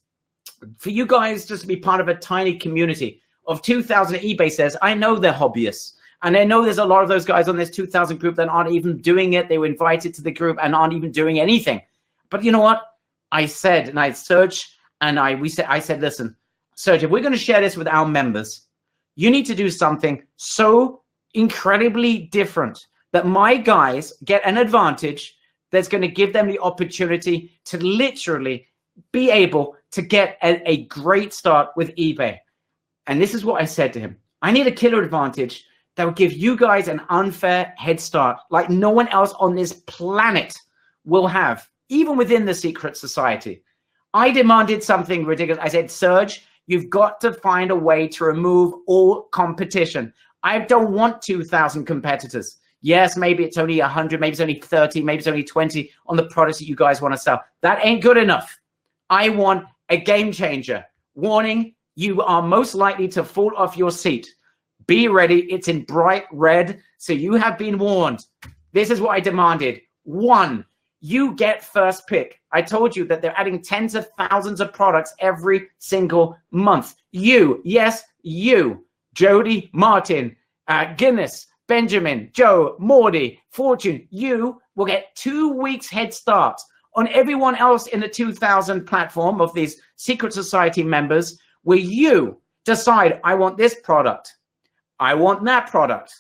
[SPEAKER 1] For you guys just to be part of a tiny community of 2,000, eBay says, I know they're hobbyists. And I know there's a lot of those guys on this 2,000 group that aren't even doing it. They were invited to the group and aren't even doing anything. But you know what? I said, and I searched, and I said, listen, Serge, if we're going to share this with our members, you need to do something so incredibly different that my guys get an advantage that's going to give them the opportunity to literally be able to get a great start with eBay. And this is what I said to him. I need a killer advantage that will give you guys an unfair head start like no one else on this planet will have, even within the secret society. I demanded something ridiculous. I said, Serge, you've got to find a way to remove all competition. I don't want 2,000 competitors. Yes, maybe it's only 100, maybe it's only 30, maybe it's only 20 on the products that you guys want to sell. That ain't good enough. I want a game changer. Warning, you are most likely to fall off your seat. Be ready. It's in bright red, so you have been warned. This is what I demanded. 1, you get first pick. I told you that they're adding tens of thousands of products every single month. You, yes, you, Jody, Martin, Guinness, Benjamin, Joe, Mordy, Fortune, you will get 2 weeks head start on everyone else in the 2,000 platform of these secret society members, where you decide, I want this product, I want that product,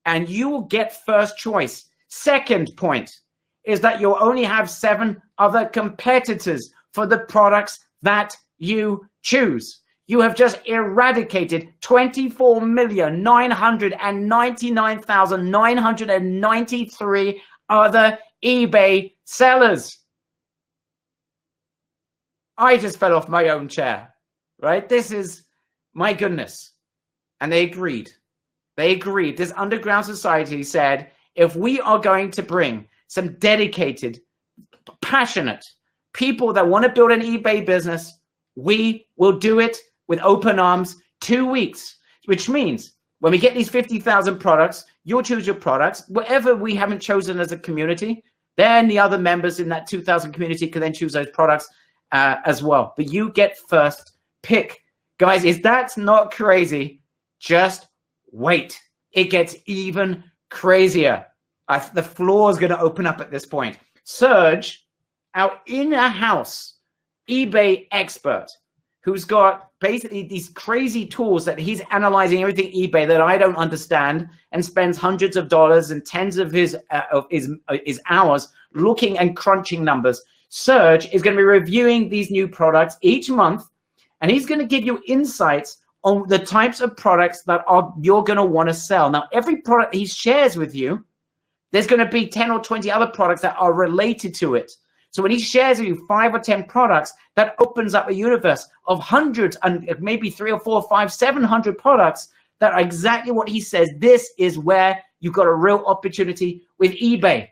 [SPEAKER 1] and you will get first choice. Second point is that you'll only have 7 other competitors for the products that you choose. You have just eradicated 24,999,993 other eBay sellers. I just fell off my own chair, right? This is, my goodness. And they agreed. They agreed. This underground society said, if we are going to bring some dedicated, passionate people that want to build an eBay business, we will do it with open arms. 2 weeks, which means when we get these 50,000 products, you'll choose your products. Whatever we haven't chosen as a community, then the other members in that 2,000 community can then choose those products as well. But you get first pick. Guys, if that's not crazy, just wait. It gets even crazier. The floor is going to open up at this point. Serge, our in-house eBay expert, who's got basically these crazy tools that he's analyzing everything eBay that I don't understand, and spends hundreds of dollars and tens of his hours looking and crunching numbers. Serge is going to be reviewing these new products each month and he's going to give you insights on the types of products that you're going to want to sell. Now, every product he shares with you, there's going to be 10 or 20 other products that are related to it. So when he shares with you 5 or 10 products, that opens up a universe of hundreds and maybe 3 or 4, 5, 700 products that are exactly what he says. This is where you've got a real opportunity with eBay.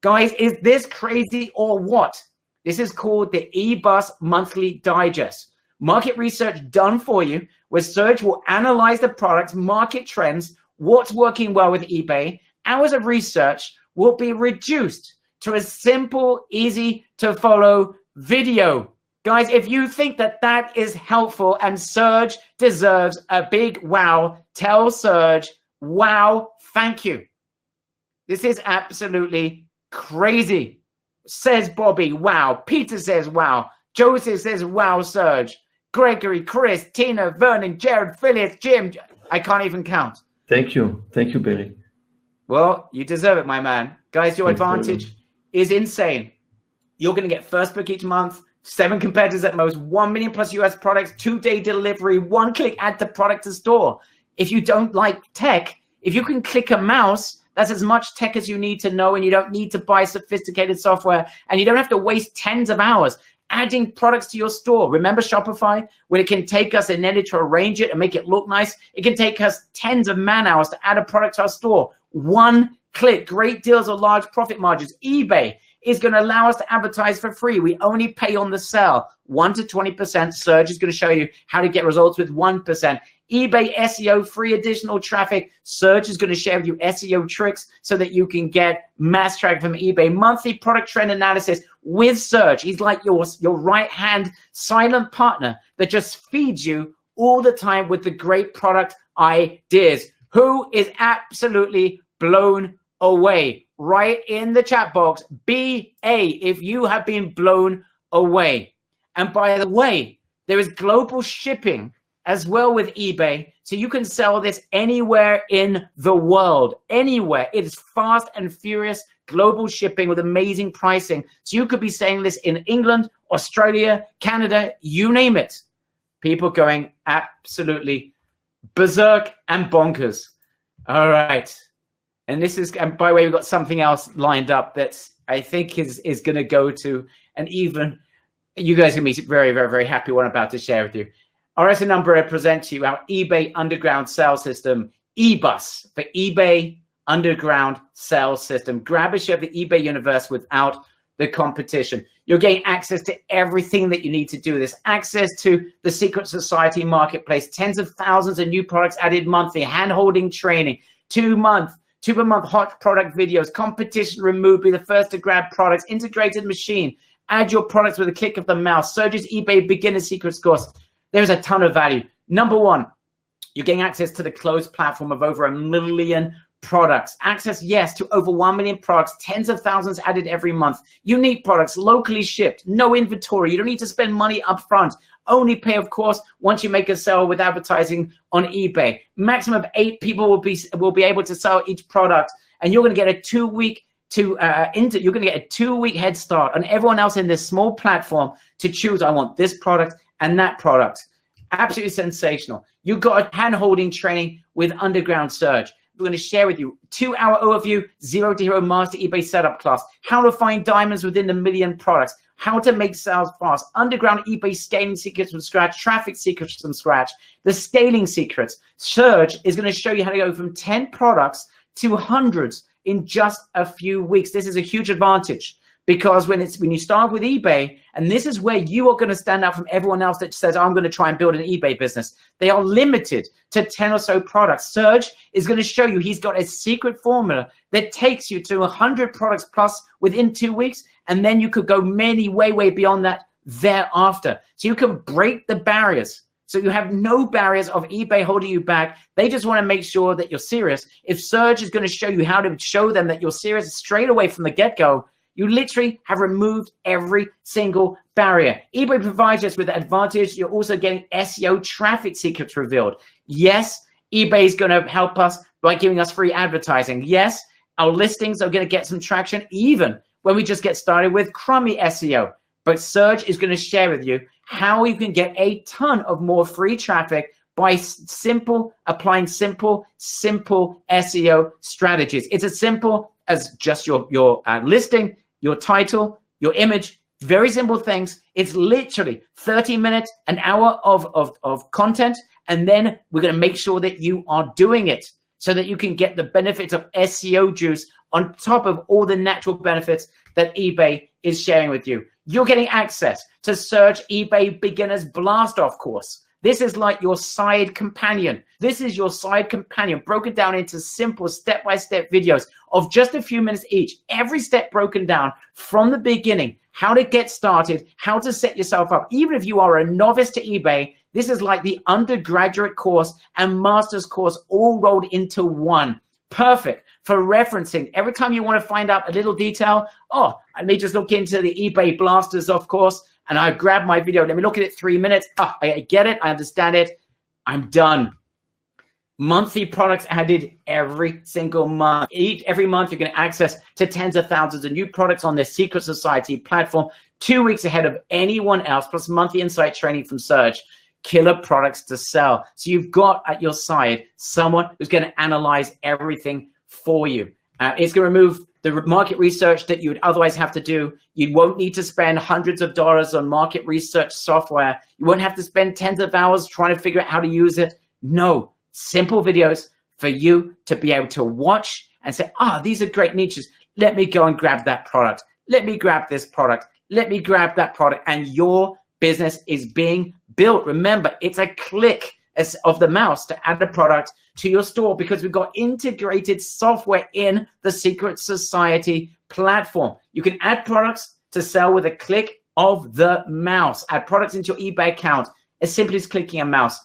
[SPEAKER 1] Guys, is this crazy or what? This is called the eBus Monthly Digest. Market research done for you, where Serge will analyze the products, market trends, what's working well with eBay. Hours of research will be reduced to a simple, easy to follow video. Guys, if you think that that is helpful and Serge deserves a big wow, tell Serge, wow, thank you. This is absolutely crazy. Says Bobby, wow. Peter says, wow. Joseph says, wow, Serge. Gregory, Chris, Tina, Vernon, Jared, Phyllis, Jim. I can't even count.
[SPEAKER 3] Thank you. Thank you, Barry.
[SPEAKER 1] Well, you deserve it, my man. Guys, your advantage is insane. You're going to get first book each month, 7 competitors at most, 1 million plus US products, 2-day delivery, 1-click add to product to store. If you don't like tech, if you can click a mouse, that's as much tech as you need to know, and you don't need to buy sophisticated software, and you don't have to waste tens of hours adding products to your store. Remember Shopify, when it can take us an edit to arrange it and make it look nice? It can take us tens of man hours to add a product to our store. 1 click, great deals or large profit margins. eBay is going to allow us to advertise for free. We only pay on the sell, 1 to 20%. Serge is going to show you how to get results with 1%. eBay SEO, free additional traffic. Serge is going to share with you SEO tricks so that you can get mass traffic from eBay. Monthly product trend analysis with Serge. He's like your right-hand silent partner that just feeds you all the time with the great product ideas. Who is absolutely blown away? Right in the chat box, BA, if you have been blown away. And by the way, there is global shipping as well with eBay, so you can sell this anywhere in the world, anywhere. It is fast and furious global shipping with amazing pricing. So you could be selling this in England, Australia, Canada, you name it. People going absolutely berserk and bonkers. All right. And this is, and by the way, we've got something else lined up that I think is going to go to an even, you guys are going to be very, very, very happy what I'm about to share with you. All right, so number I present to you, our eBay Underground Sales System, eBus, for eBay Underground Sales System. Grab a share of the eBay universe without the competition. You're getting access to everything that you need to do this. Access to the Secret Society Marketplace, tens of thousands of new products added monthly, hand-holding training, 2 per month hot product videos, competition removed, be the first to grab products, integrated machine, add your products with a click of the mouse, Serge's eBay Beginner Secrets course. There's a ton of value. Number 1, you're getting access to the closed platform of over 1 million products. Access, yes, to over 1 million products, tens of thousands added every month. Unique products, locally shipped, no inventory. You don't need to spend money up front. Only pay, of course, once you make a sale with advertising on eBay. Maximum of 8 people will be able to sell each product, and you're going to get a 2-week you're going to get a 2-week head start on everyone else in this small platform to choose. I want this product and that product. Absolutely sensational. You've got a hand-holding training with Underground Surge. We're going to share with you 2-hour overview, 0 to hero master eBay setup class, how to find diamonds within the 1 million products, how to make sales fast, underground eBay scaling secrets from scratch, traffic secrets from scratch, the scaling secrets. Surge is going to show you how to go from 10 products to hundreds in just a few weeks. This is a huge advantage because when you start with eBay, and this is where you are going to stand out from everyone else that says, I'm going to try and build an eBay business. They are limited to 10 or so products. Serge is going to show you he's got a secret formula that takes you to 100 products plus within 2 weeks. And then you could go way beyond that thereafter. So you can break the barriers. So you have no barriers of eBay holding you back. They just want to make sure that you're serious. If Serge is going to show you how to show them that you're serious straight away from the get-go, you literally have removed every single barrier. eBay provides us with advantage. You're also getting SEO traffic secrets revealed. Yes, eBay is going to help us by giving us free advertising. Yes, our listings are going to get some traction even when we just get started with crummy SEO. But Serge is going to share with you how you can get a ton of more free traffic by applying simple SEO strategies. It's as simple as just your listing, your title, your image, very simple things. It's literally 30 minutes, an hour of content. And then we're going to make sure that you are doing it so that you can get the benefits of SEO juice on top of all the natural benefits that eBay is sharing with you. You're getting access to Serge eBay Beginner's Blast Off course. This is like your side companion. This is your side companion broken down into simple step-by-step videos of just a few minutes each. Every step broken down from the beginning, how to get started, how to set yourself up. Even if you are a novice to eBay, this is like the undergraduate course and master's course all rolled into one. Perfect for referencing. Every time you want to find out a little detail, oh, let me just look into the eBay Blasters, of course, and I grab my video. Let me look at it 3 minutes. Oh, I get it. I understand it. I'm done. Monthly products added every single month. Every month, you're going to access to tens of thousands of new products on their Secret Society platform 2 weeks ahead of anyone else, plus monthly insight training from Serge. Killer products to sell. So you've got at your side someone who's going to analyze everything for you. It's going to remove the market research that you would otherwise have to do. You won't need to spend hundreds of dollars on market research software. You won't have to spend tens of hours trying to figure out how to use it. No, simple videos for you to be able to watch and say, these are great niches. Let me go and grab that product. Let me grab this product. Let me grab that product. And your business is being built. Remember, it's a click of the mouse to add the product to your store because we've got integrated software in the Secret Society platform. You can add products to sell with a click of the mouse. Add products into your eBay account as simply as clicking a mouse,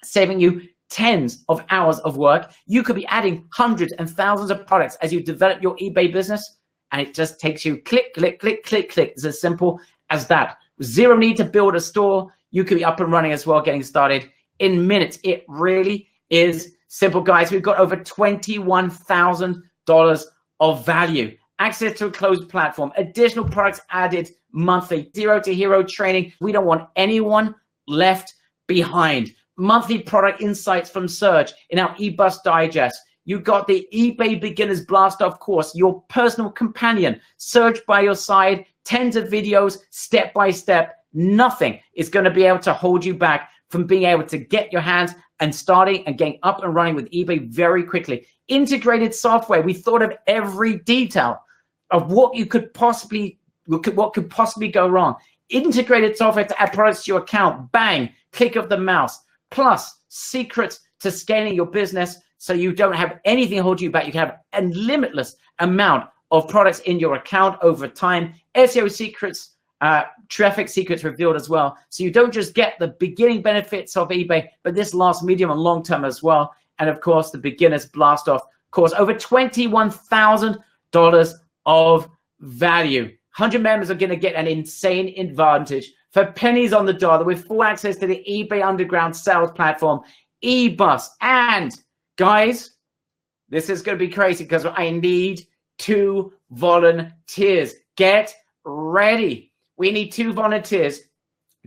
[SPEAKER 1] saving you tens of hours of work. You could be adding hundreds and thousands of products as you develop your eBay business, and it just takes you click, click, click, click, click. It's as simple as that. Zero need to build a store. You could be up and running as well, getting started in minutes. It really is simple, guys. We've got over $21,000 of value, access to a closed platform, additional products added monthly, zero to hero training. We don't want anyone left behind. Monthly product insights from Serge in our eBus digest. You got the eBay Beginner's Blast Off course, your personal companion, Serge by your side, tens of videos, step by step. Nothing is going to be able to hold you back from being able to get your hands and starting and getting up and running with eBay very quickly. Integrated software. We thought of every detail of what could possibly go wrong. Integrated software to add products to your account. Bang, click of the mouse. Plus secrets to scaling your business so you don't have anything hold you back. You can have a limitless amount of products in your account over time. SEO secrets, traffic secrets revealed as well. So you don't just get the beginning benefits of eBay, but this lasts medium and long term as well. And of course, the Beginner's Blast Off course, over $21,000 of value. 100 members are going to get an insane advantage for pennies on the dollar with full access to the eBay Underground sales platform, eBus. And guys, this is going to be crazy because I need 2 volunteers. Get ready. We need 2 volunteers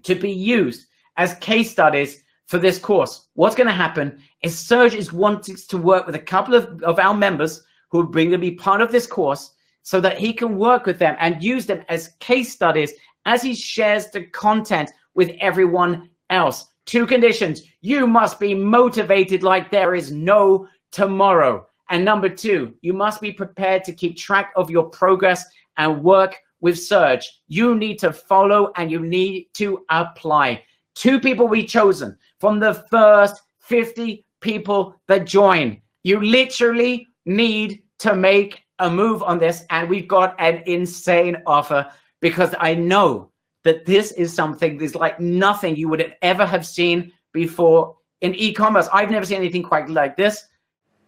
[SPEAKER 1] to be used as case studies for this course. What's going to happen is Serge is wanting to work with a couple of our members who are going to be part of this course so that he can work with them and use them as case studies as he shares the content with everyone else. 2 conditions. You must be motivated like there is no tomorrow. And number 2, you must be prepared to keep track of your progress and work with Serge. You need to follow and you need to apply. 2 people we chosen from the first 50 people that join. You literally need to make a move on this, and we've got an insane offer because I know that this is something that's like nothing you would ever have seen before in e-commerce. I've never seen anything quite like this.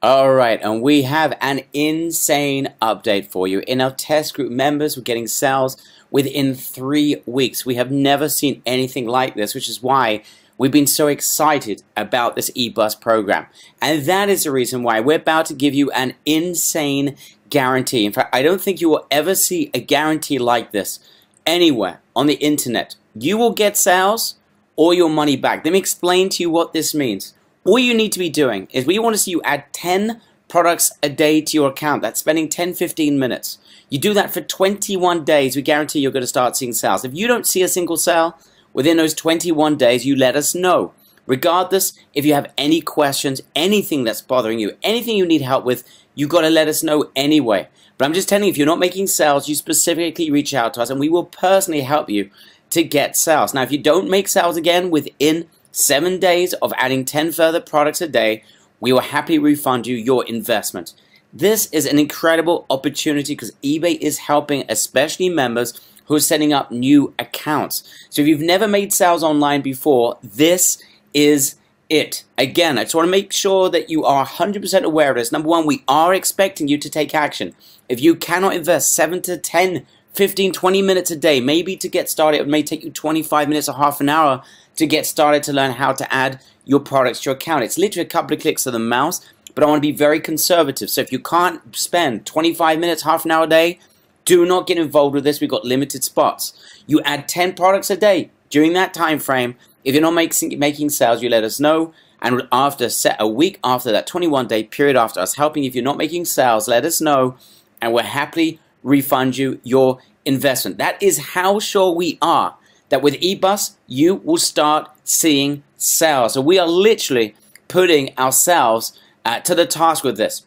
[SPEAKER 4] All right, and we have an insane update for you. In our test group, members were getting sales within 3 weeks. We have never seen anything like this, which is why we've been so excited about this eBus program. And that is the reason why we're about to give you an insane guarantee. In fact, I don't think you will ever see a guarantee like this anywhere on the internet, you will get sales or your money back. Let me explain to you what this means. All you need to be doing is we want to see you add 10 products a day to your account. That's spending 10-15 minutes. You do that for 21 days, we guarantee you're going to start seeing sales. If you don't see a single sale within those 21 days, you let us know. Regardless, if you have any questions, anything that's bothering you, anything you need help with, you got to let us know anyway. But I'm just telling you, if you're not making sales, you specifically reach out to us and we will personally help you to get sales. Now, if you don't make sales again within 7 days of adding 10 further products a day, we will happily refund you your investment. This is an incredible opportunity because eBay is helping especially members who are setting up new accounts. So if you've never made sales online before, this is it. Again, I just want to make sure that you are 100% aware of this. Number one, we are expecting you to take action. If you cannot invest 7 to 10, 15, 20 minutes a day, maybe to get started, it may take you 25 minutes or half an hour to get started to learn how to add your products to your account. It's literally a couple of clicks of the mouse, but I want to be very conservative. So if you can't spend 25 minutes, half an hour a day, do not get involved with this. We've got limited spots. You add 10 products a day during that time frame. If you're not making sales, you let us know. And after a week after that 21-day period after us helping, if you're not making sales, let us know and we'll happily refund you your investment. That is how sure we are that with eBus, you will start seeing sales. So we are literally putting ourselves to the task with this.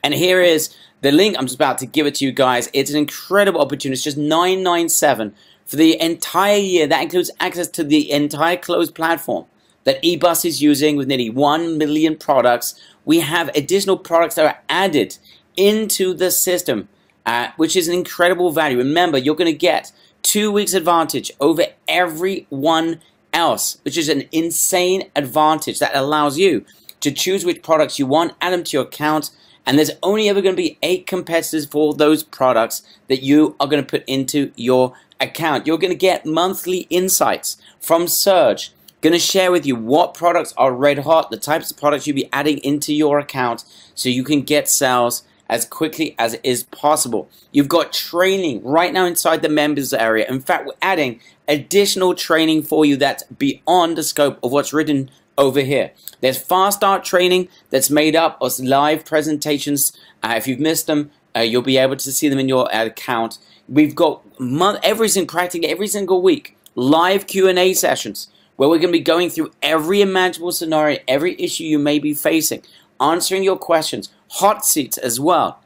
[SPEAKER 4] And here is the link. I'm just about to give it to you guys. It's an incredible opportunity. It's just $9.97 for the entire year. That includes access to the entire closed platform that eBus is using with nearly 1 million products. We have additional products that are added into the system, which is an incredible value. Remember, you're going to get 2 weeks advantage over everyone else, which is an insane advantage that allows you to choose which products you want, add them to your account, and there's only ever going to be 8 competitors for those products that you are going to put into your account. You're going to get monthly insights from Serge, going to share with you what products are red hot, the types of products you'll be adding into your account so you can get sales as quickly as is possible. You've got training right now inside the members area. In fact, we're adding additional training for you that's beyond the scope of what's written over here. There's fast start training that's made up of live presentations. If you've missed them, you'll be able to see them in your account. We've got practically every single week live Q&A sessions where we're going to be going through every imaginable scenario, every issue you may be facing, answering your questions, hot seats as well.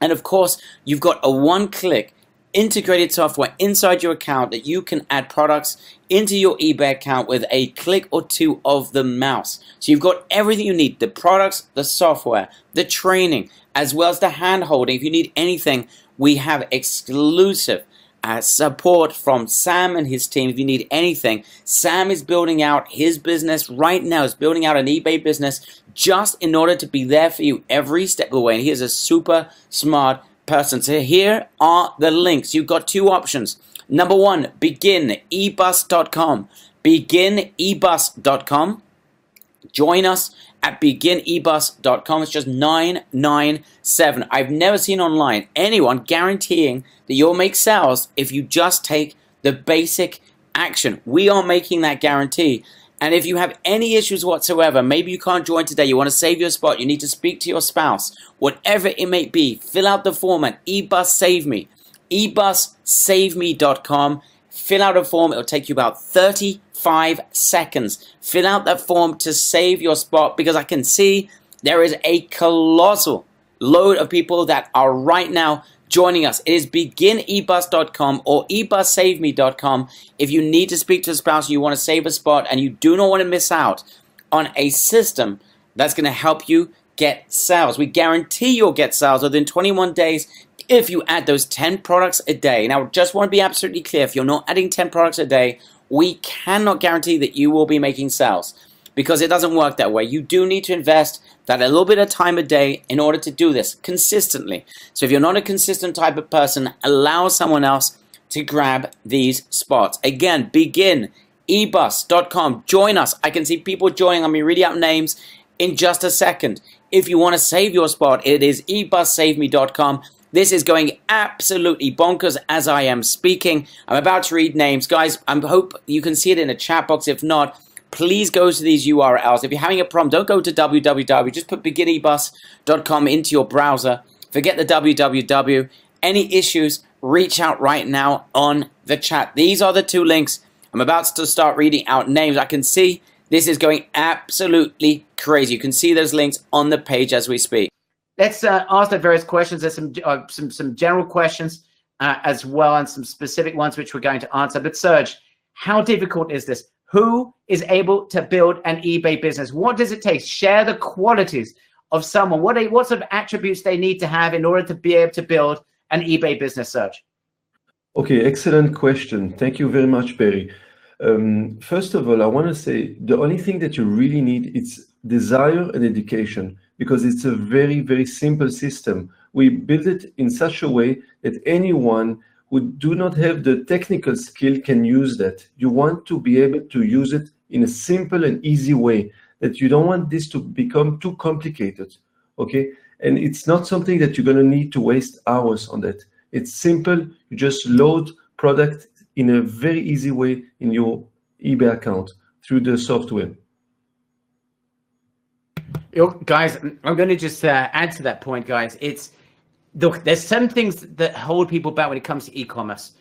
[SPEAKER 4] And of course, you've got a one-click integrated software inside your account that you can add products into your eBay account with a click or two of the mouse. So you've got everything you need, the products, the software, the training, as well as the hand-holding. If you need anything, we have exclusive support from Sam and his team. If you need anything, Sam is building out his business right now. He's building out an eBay business just in order to be there for you every step of the way. And he is a super smart person. So here are the links. You've got 2 options. Number 1, beginebus.com. Beginebus.com. Join us at beginebus.com. It's just $9.97. I've never seen online anyone guaranteeing that you'll make sales if you just take the basic action. We are making that guarantee. And if you have any issues whatsoever, maybe you can't join today, you want to save your spot, you need to speak to your spouse, whatever it may be, fill out the form at eBus Save Me, ebussaveme.com. Fill out a form. It'll take you about 35 seconds. Fill out that form to save your spot because I can see there is a colossal load of people that are right now joining us. It is beginebus.com or ebussaveme.com. If you need to speak to a spouse, you want to save a spot, and you do not want to miss out on a system that's going to help you get sales. We guarantee you'll get sales within 21 days if you add those 10 products a day. Now, just want to be absolutely clear. If you're not adding 10 products a day, we cannot guarantee that you will be making sales because it doesn't work that way. You do need to invest that a little bit of time a day in order to do this consistently. So if you're not a consistent type of person, allow someone else to grab these spots. Again, beginebus.com. Join us. I can see people joining. I'm going to read out names in just a second. If you want to save your spot, it is ebussaveme.com. This is going absolutely bonkers as I am speaking. I'm about to read names. Guys, I hope you can see it in the chat box. If not, please go to these URLs. If you're having a problem, don't go to www. Just put beginnerbus.com into your browser. Forget the www. Any issues, reach out right now on the chat. These are the 2 links. I'm about to start reading out names. I can see this is going absolutely crazy. You can see those links on the page as we speak.
[SPEAKER 1] Let's ask the various questions. There's some general questions as well, and some specific ones which we're going to answer. But Serge, how difficult is this? Who is able to build an eBay business? What does it take? Share the qualities of someone. What sort of attributes they need to have in order to be able to build an eBay business, Serge?
[SPEAKER 3] Okay, excellent question. Thank you very much, Barry. First of all, I want to say the only thing that you really need is desire and education, because it's a very, very simple system. We build it in such a way that anyone who do not have the technical skill can use that. You want to be able to use it in a simple and easy way, that you don't want this to become too complicated, okay? And it's not something that you're going to need to waste hours on that. It's simple. You just load product in a very easy way in your eBay account through the software.
[SPEAKER 1] Guys, I'm going to just add to that point, guys. Look, there's some things that hold people back when it comes to e-commerce.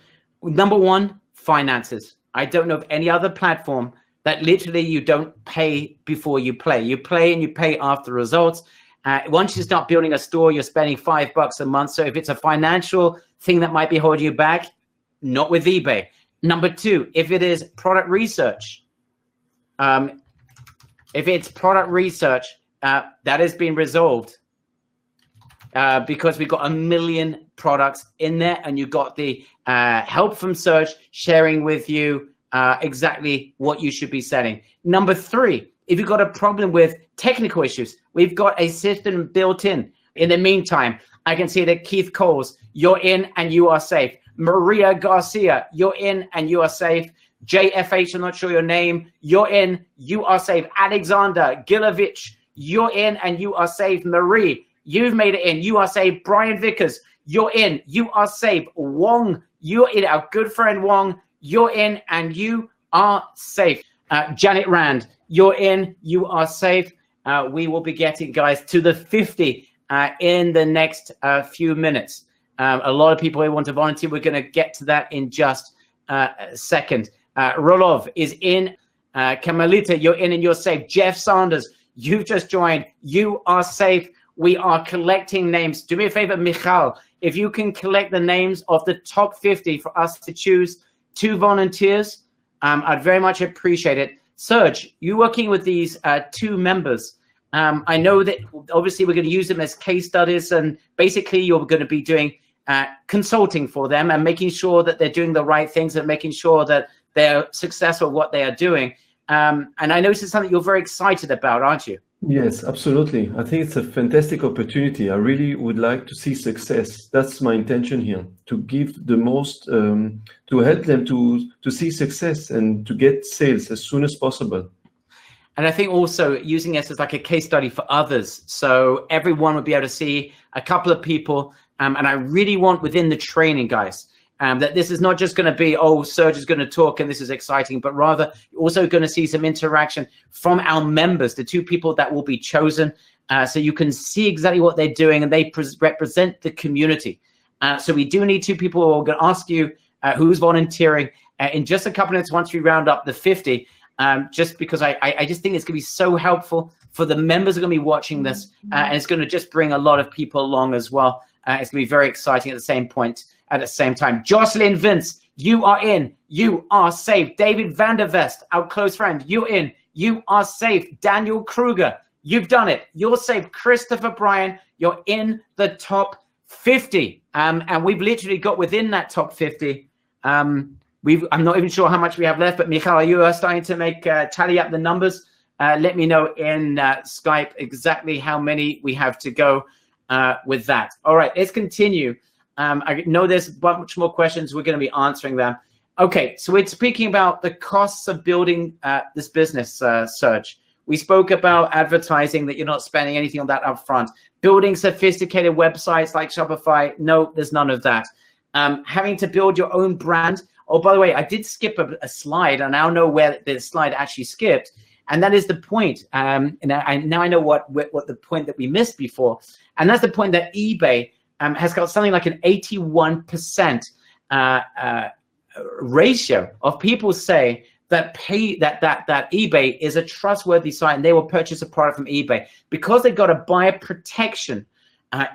[SPEAKER 1] Number one, finances. I don't know of any other platform that literally you don't pay before you play. You play and you pay after results. Once you start building a store, you're spending $5 a month. So if it's a financial thing that might be holding you back, not with eBay. Number two, if it is product research, that has been resolved because we've got 1 million products in there, and you've got the help from Serge sharing with you exactly what you should be selling. Number three, if you've got a problem with technical issues, we've got a system built in. In the meantime, I can see that Keith Coles, you're in and you are safe. Maria Garcia, you're in and you are safe. JFH, I'm not sure your name, you're in, you are safe. Alexander Gilovich, you're in and you are safe. Marie, you've made it in, you are safe. Brian Vickers, you're in, you are safe. Wong, you're in, our good friend Wong, you're in and you are safe. Janet Rand, you're in, you are safe. We will be getting, guys, to the 50 in the next few minutes. A lot of people who want to volunteer, we're going to get to that in just a second. Rolov is in. Kamalita, you're in and you're safe. Jeff Sanders, you've just joined. You are safe. We are collecting names. Do me a favor, Michal, if you can collect the names of the top 50 for us to choose 2 volunteers, I'd very much appreciate it. Serge, you're working with these 2 members. I know that obviously we're going to use them as case studies, and basically you're going to be doing consulting for them and making sure that they're doing the right things and making sure that they're successful at what they are doing. And I know this is something you're very excited about, aren't you?
[SPEAKER 3] Yes, absolutely. I think it's a fantastic opportunity. I really would like to see success. That's my intention here, to give the most, to help them to see success and to get sales as soon as possible.
[SPEAKER 1] And I think also using this as like a case study for others. So everyone would be able to see a couple of people. And I really want within the training, guys, that this is not just going to be, oh, Serge is going to talk and this is exciting, but rather you're also going to see some interaction from our members, the 2 people that will be chosen. So you can see exactly what they're doing, and they represent the community. So we do need 2 people. We're going to ask you who's volunteering in just a couple of minutes once we round up the 50, just because I just think it's going to be so helpful for the members who are going to be watching this, and it's going to just bring a lot of people along as well. It's going to be very exciting at the same point, at the same time. Jocelyn Vince, you are in, you are safe. David Vandervest, our close friend, you're in, you are safe. Daniel Kruger, you've done it, you're safe. Christopher Bryan, you're in the top 50. And we've literally got within that top 50. I'm not even sure how much we have left, but Michal, you are starting to make tally up the numbers. Let me know in Skype exactly how many we have to go with that. All right, let's continue. I know there's a bunch more questions. We're going to be answering them. Okay, so we're speaking about the costs of building this business, Serge. We spoke about advertising, that you're not spending anything on that up front. Building sophisticated websites like Shopify, no, there's none of that. Having to build your own brand. Oh, by the way, I did skip a slide. I now know where the slide actually skipped. And that is the point. And now I know what the point that we missed before. And that's the point that eBay has got something like an 81% ratio of people say that eBay is a trustworthy site and they will purchase a product from eBay because they've got a buyer protection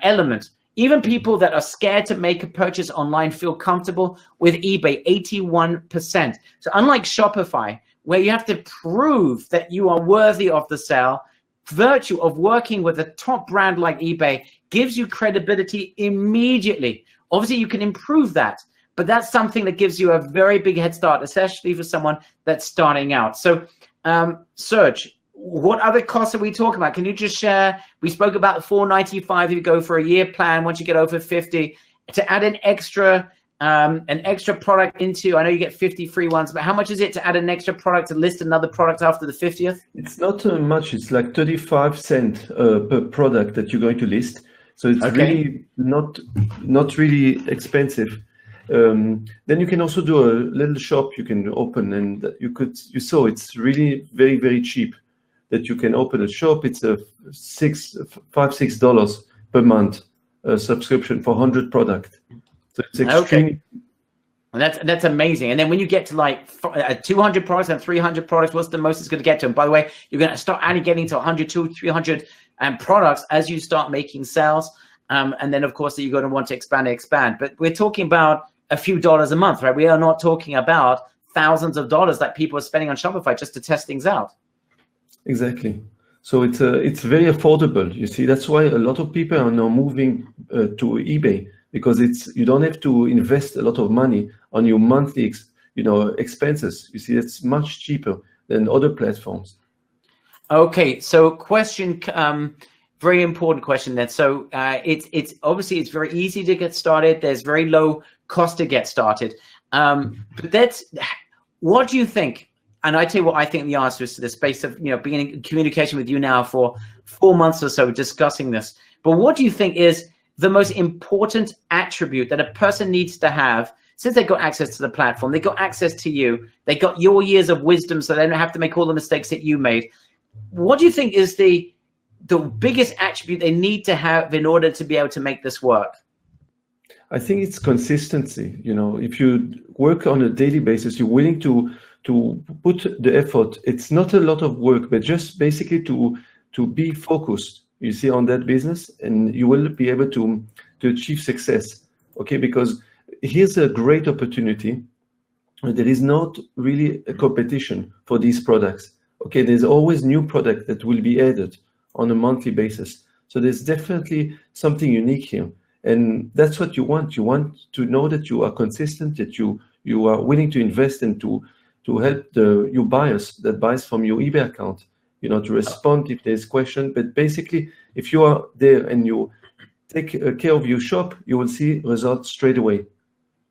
[SPEAKER 1] element. Even people that are scared to make a purchase online feel comfortable with eBay, 81%. So unlike Shopify, where you have to prove that you are worthy of the sale, virtue of working with a top brand like eBay gives you credibility immediately. Obviously, you can improve that, but that's something that gives you a very big head start, especially for someone that's starting out. So, Serge, what other costs are we talking about? Can you just share? We spoke about the $495 if you go for a year plan. Once you get over 50, to add an extra product into. I know you get 50 free ones, but how much is it to add an extra product to list another product after the 50th?
[SPEAKER 3] It's not much. It's like 35 cents per product that you're going to list. So it's really not really expensive. Then you can also do a little shop you can open, and you saw it's really very, very cheap that you can open a shop. It's a $6 per month subscription for 100 products. So it's extremely.
[SPEAKER 1] And that's amazing. And then when you get to like 200 products and 300 products, what's the most it's going to get to? And by the way, you're going to start getting to 100, 200, 300 products as you start making sales. And then of course you're going to want to expand. But we're talking about a few dollars a month, right? We are not talking about thousands of dollars that people are spending on Shopify just to test things out.
[SPEAKER 3] Exactly. So it's very affordable. You see, that's why a lot of people are now moving to eBay, because you don't have to invest a lot of money on your monthly expenses. You see, it's much cheaper than other platforms.
[SPEAKER 1] Okay, so question, very important question then. So it's obviously it's very easy to get started. There's very low cost to get started. But what do you think? And I tell you what I think the answer is to this, based of being in communication with you now for 4 months or so discussing this. But what do you think is the most important attribute that a person needs to have since they got access to the platform? They got access to you. They got your years of wisdom, so they don't have to make all the mistakes that you made. What do you think is the biggest attribute they need to have in order to be able to make this work?
[SPEAKER 3] I think it's consistency. If you work on a daily basis, you're willing to put the effort. It's not a lot of work, but just basically to be focused, you see, on that business, and you will be able to achieve success. Okay, because here's a great opportunity. There is not really a competition for these products. Okay, there's always new product that will be added on a monthly basis. So there's definitely something unique here. And that's what you want. You want to know that you are consistent, that you are willing to invest and to help your buyers that buys from your eBay account, to respond if there's question. But basically, if you are there and you take care of your shop, you will see results straight away.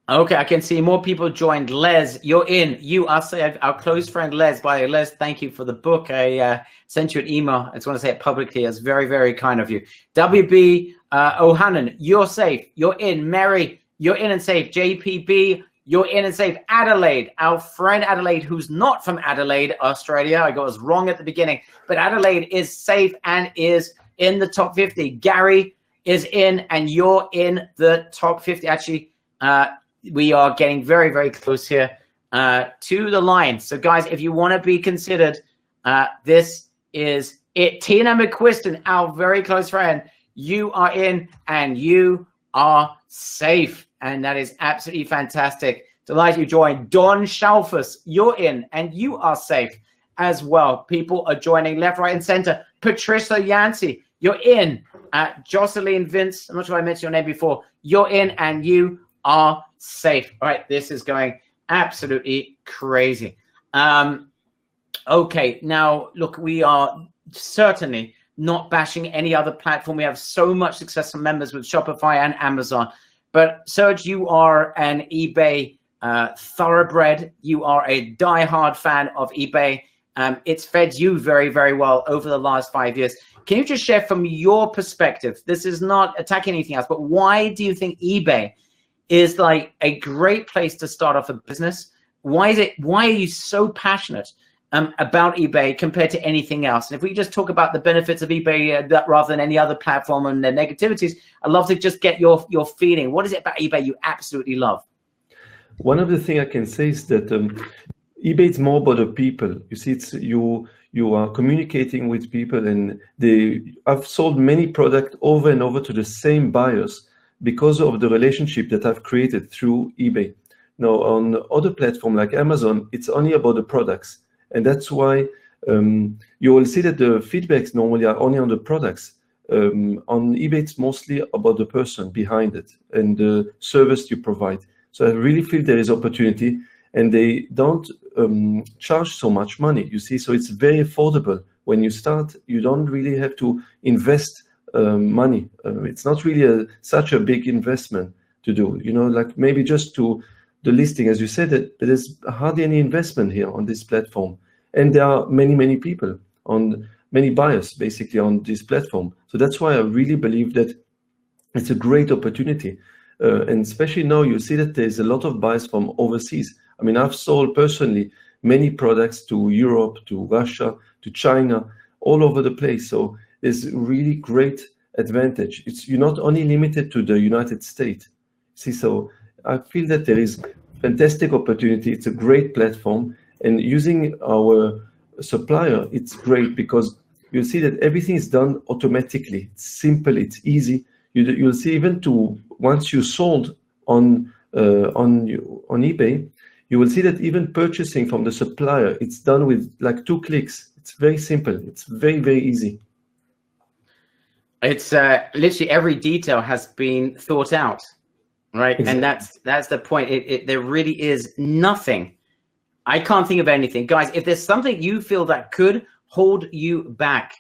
[SPEAKER 1] Okay, I can see more people joined. Les, you're in. You are our close friend, Les. Les, thank you for the book. I sent you an email. I just want to say it publicly. It's very, very kind of you. WB O'Hannon, you're safe. You're in. Mary, you're in and safe. JPB, you're in and safe. Adelaide, our friend Adelaide, who's not from Adelaide, Australia. I got us wrong at the beginning, but Adelaide is safe and is in the top 50. Gary is in, and you're in the top 50. Actually, we are getting very, very close here to the line. So, guys, if you want to be considered, this is it. Tina McQuiston, our very close friend, you are in and you are safe. And that is absolutely fantastic. Delighted you joined. Don Shalfus, you're in and you are safe as well. People are joining left, right, and center. Patricia Yancey, you're in. Jocelyn Vince, I'm not sure I mentioned your name before. You're in and you are safe. All right, this is going absolutely crazy. Okay, now look, we are certainly not bashing any other platform. We have so much success from members with Shopify and Amazon. But Serge, you are an eBay thoroughbred. You are a diehard fan of eBay. It's fed you very, very well over the last 5 years. Can you just share from your perspective? This is not attacking anything else, but why do you think eBay is like a great place to start off a business? Why are you so passionate about eBay compared to anything else? And if we just talk about the benefits of eBay rather than any other platform and the negativities, I'd love to just get your feeling. What is it about eBay you absolutely love?
[SPEAKER 3] One of the things I can say is that eBay is more about the people. You see, it's you are communicating with people, and I've sold many products over and over to the same buyers because of the relationship that I've created through eBay. Now, on other platforms like Amazon, it's only about the products. And that's why you will see that the feedbacks normally are only on the products. On eBay, it's mostly about the person behind it and the service you provide. So I really feel there is opportunity, and they don't charge so much money, you see. So it's very affordable. When you start, you don't really have to invest money. It's not really such a big investment to do, you know, like maybe just to the listing, as you said, that there's hardly any investment here on this platform. And there are many people many buyers basically on this platform. So that's why I really believe that it's a great opportunity. And especially now you see that there's a lot of buyers from overseas. I mean, I've sold personally many products to Europe, to Russia, to China, all over the place. So there's really great advantage. You're not only limited to the United States. See, so I feel that there is fantastic opportunity. It's a great platform, and using our supplier, it's great because you'll see that everything is done automatically. It's simple, it's easy. You'll see even once you sold on eBay, you will see that even purchasing from the supplier, it's done with like 2 clicks. It's very simple. It's very, very easy.
[SPEAKER 1] It's literally every detail has been thought out, right? Exactly. And that's the point. There really is nothing. I can't think of anything. Guys, if there's something you feel that could hold you back,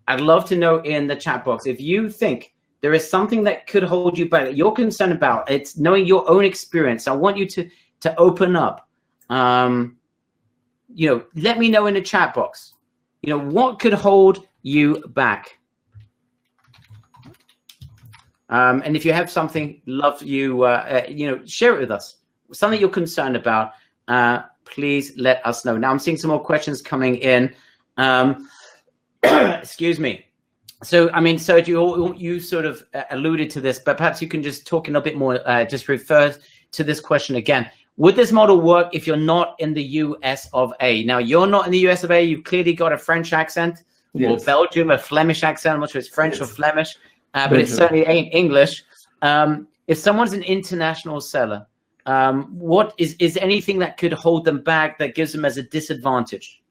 [SPEAKER 1] I'd love to know in the chat box. If you think there is something that could hold you back, that you're concerned about, it's knowing your own experience. I want you to open up. You know, let me know in the chat box. You know, what could hold you back? And if you have something, love you, you know, share it with us. Something you're concerned about, please let us know. Now I'm seeing some more questions coming in. Excuse me. So, I mean, Sergio, you sort of alluded to this, but perhaps you can just talk in a bit more, just refer to this question again. Would this model work if you're not in the US of A? Now, you're not in the US of A. You've clearly got a French accent, yes, or Belgium, a Flemish accent. I'm not sure it's French, yes, or Flemish, but it certainly ain't English. If someone's an international seller, what is anything that could hold them back, that gives them as a disadvantage?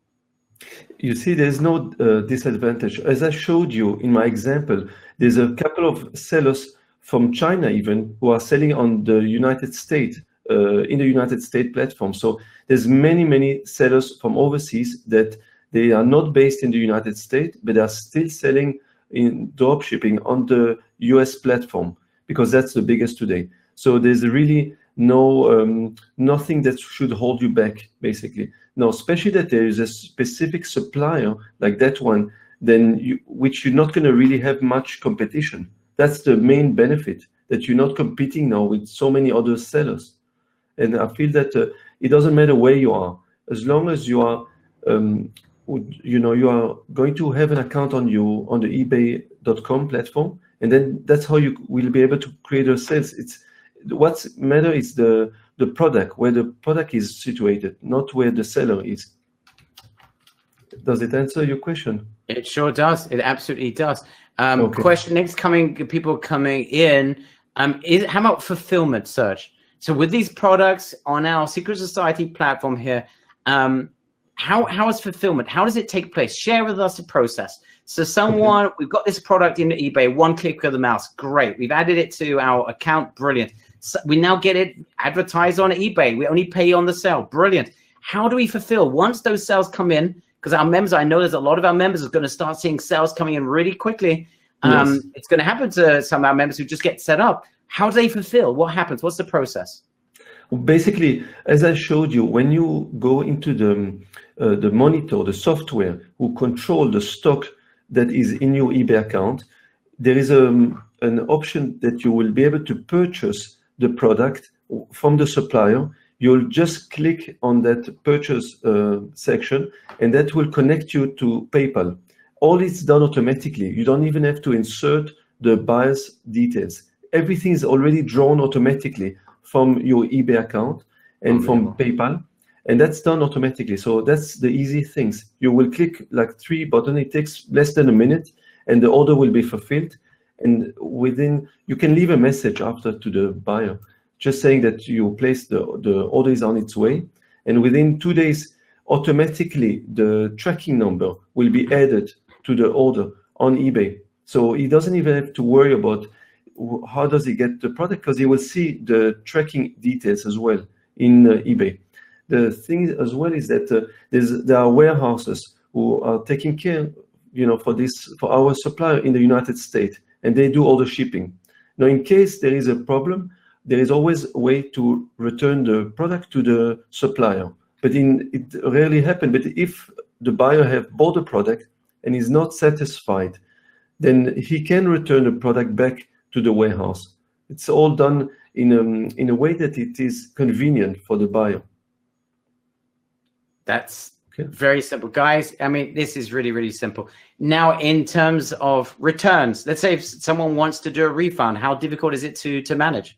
[SPEAKER 3] You see, there's no disadvantage. As I showed you in my example, there's a couple of sellers from China even who are selling on the United States, in the United States platform. So there's many sellers from overseas that they are not based in the United States, but they are still selling in drop shipping on the US platform, because that's the biggest today. So there's really no nothing that should hold you back, basically. No, especially that there is a specific supplier like that one, then which you're not going to really have much competition. That's the main benefit, that you're not competing now with so many other sellers. And I feel that it doesn't matter where you are, as long as you are, you know, you are going to have an account on the eBay.com platform, and then that's how you will be able to create your sales. It's what's matter is the product, where the product is situated, not where the seller is. Does it answer your question?
[SPEAKER 1] It sure does. It absolutely does.
[SPEAKER 3] Okay.
[SPEAKER 1] Question next people coming in. How about fulfillment, Serge? So with these products on our Secret Society platform here, how is fulfillment? How does it take place? Share with us the process. So someone, we've got this product into eBay, one click of the mouse, great. We've added it to our account, brilliant. So we now get it advertised on eBay. We only pay on the sale, brilliant. How do we fulfill? Once those sales come in, because our members, I know there's a lot of our members are going to start seeing sales coming in really quickly.
[SPEAKER 3] Yes.
[SPEAKER 1] It's going to happen to some of our members who just get set up. How do they fulfill? What happens? What's the process?
[SPEAKER 3] Basically, as I showed you, when you go into the monitor, the software who control the stock that is in your eBay account, there is an option that you will be able to purchase the product from the supplier. You'll just click on that purchase section, and that will connect you to PayPal. All is done automatically. You don't even have to insert the buyer's details. Everything is already drawn automatically from your eBay account and from PayPal, and that's done automatically. So that's the easy things. You will click like 3 buttons. It takes less than a minute, and the order will be fulfilled. And you can leave a message after to the buyer, just saying that you placed the order is on its way. And within 2 days, automatically the tracking number will be added to the order on eBay. So he doesn't even have to worry about how does he get the product, because he will see the tracking details as well in eBay. The thing as well is that there are warehouses who are taking care, for our supplier in the United States, and they do all the shipping. Now, in case there is a problem, there is always a way to return the product to the supplier. But it rarely happens. But if the buyer have bought the product and is not satisfied, then he can return the product back to the warehouse. It's all done in a way that it is convenient for the buyer.
[SPEAKER 1] That's very simple, guys. I mean, this is really, really simple. Now, in terms of returns, let's say if someone wants to do a refund, how difficult is it to manage?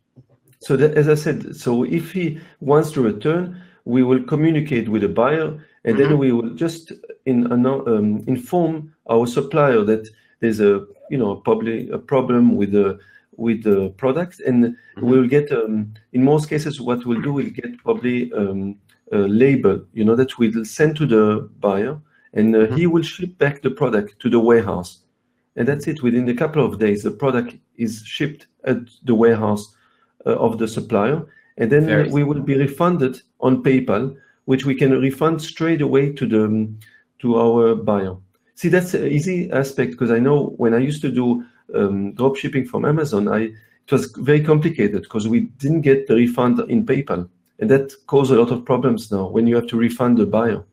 [SPEAKER 3] So as I said, so if he wants to return, we will communicate with the buyer, and then we will just inform our supplier that there's probably a problem with the product, and we'll get in most cases what we'll do, we'll get probably a label, that we'll send to the buyer, and he will ship back the product to the warehouse, and that's it. Within a couple of days, the product is shipped at the warehouse of the supplier, and then we will be refunded on PayPal, which we can refund straight away to our buyer. See, that's an easy aspect, because I know when I used to do drop shipping from Amazon, it was very complicated because we didn't get the refund in PayPal, and that caused a lot of problems now when you have to refund the buyer.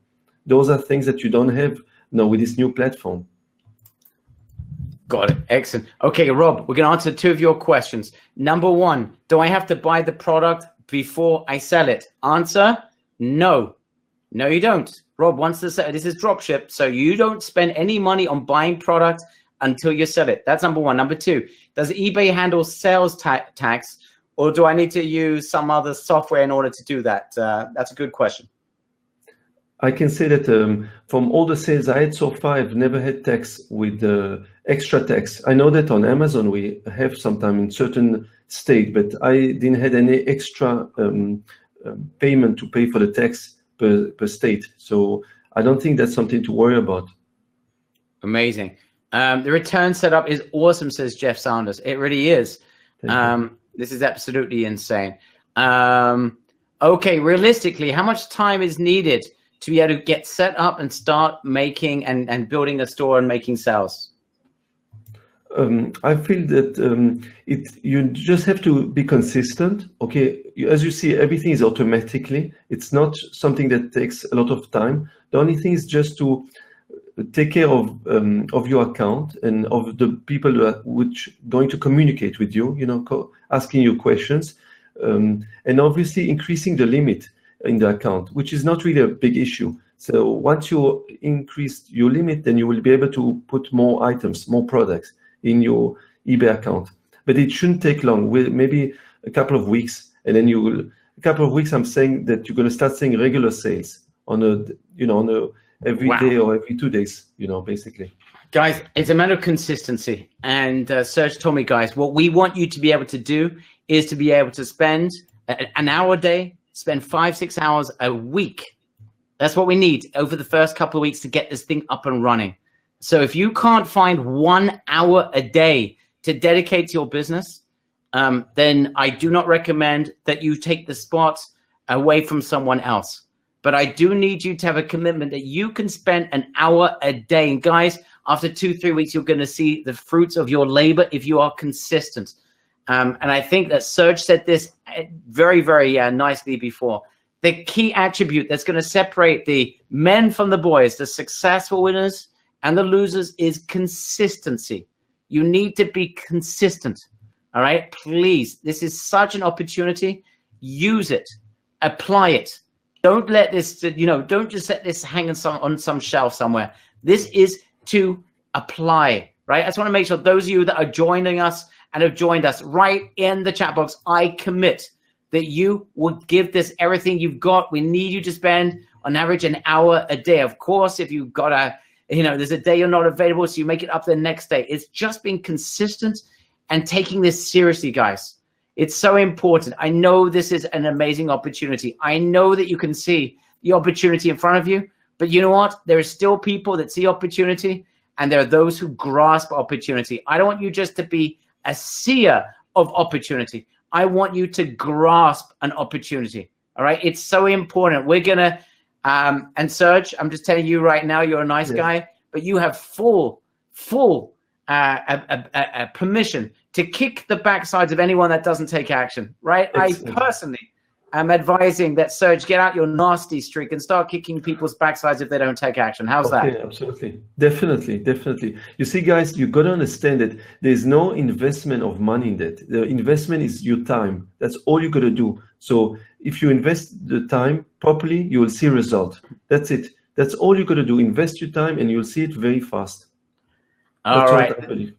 [SPEAKER 3] Those are things that you don't have now with this new platform.
[SPEAKER 1] Got it. Excellent. Okay, Rob, we're going to answer 2 of your questions. Number 1, do I have to buy the product before I sell it? Answer, no. No, you don't. Rob wants to say this is dropship, so you don't spend any money on buying product until you sell it. That's number 1. Number 2, does eBay handle sales tax, or do I need to use some other software in order to do that? That's a good question.
[SPEAKER 3] I can say that from all the sales I had so far, I've never had tax with extra tax. I know that on Amazon we have sometime in certain state, but I didn't have any extra payment to pay for the tax per state. So I don't think that's something to worry about.
[SPEAKER 1] Amazing. The return setup is awesome, says Jeff Sanders. It really is. This is absolutely insane. Okay, realistically, how much time is needed to be able to get set up and start making and building a store and making sales?
[SPEAKER 3] I feel that you just have to be consistent. Okay, as you see, everything is automatically. It's not something that takes a lot of time. The only thing is just to take care of your account and of the people which going to communicate with you. Asking you questions, and obviously increasing the limit in the account, which is not really a big issue. So once you increase your limit, then you will be able to put more items, more products in your eBay account. But it shouldn't take long. Maybe a couple of weeks, and then a couple of weeks. I'm saying that you're going to start seeing regular sales on every day or every 2 days. Basically.
[SPEAKER 1] Guys, it's a matter of consistency. And Serge told me, guys, what we want you to be able to do is to be able to spend an hour a day, spend 5-6 hours a week. That's what we need over the first couple of weeks to get this thing up and running. So if you can't find 1 hour a day to dedicate to your business, then I do not recommend that you take the spot away from someone else. But I do need you to have a commitment that you can spend an hour a day. And guys, after 2-3 weeks, you're going to see the fruits of your labor if you are consistent. And I think that Serge said this very, very nicely before. The key attribute that's going to separate the men from the boys, the successful winners and the losers, is consistency. You need to be consistent. All right, please. This is such an opportunity. Use it. Apply it. Don't let this, don't just let this hang on some shelf somewhere. This is to apply, right? I just want to make sure those of you that are joining us and have joined us, right in the chat box, I commit that you will give this everything you've got. We need you to spend on average an hour a day. Of course, if you've got there's a day you're not available, so you make it up the next day. It's just being consistent and taking this seriously, guys. It's so important. I know this is an amazing opportunity. I know that you can see the opportunity in front of you, but you know what? There are still people that see opportunity, and there are those who grasp opportunity. I don't want you just to be a seer of opportunity. I want you to grasp an opportunity. All right. It's so important. We're going to, and Serge, I'm just telling you right now, you're a nice guy, but you have full permission to kick the backsides of anyone that doesn't take action. Right. I personally am advising that, Serge, get out your nasty streak and start kicking people's backsides if they don't take action. How's that?
[SPEAKER 3] Absolutely. Definitely. You see, guys, you got to understand that there's no investment of money in that. The investment is your time. That's all you got to do. So if you invest the time properly, you will see result. That's it. That's all you got to do. Invest your time and you'll see it very fast.
[SPEAKER 1] All right.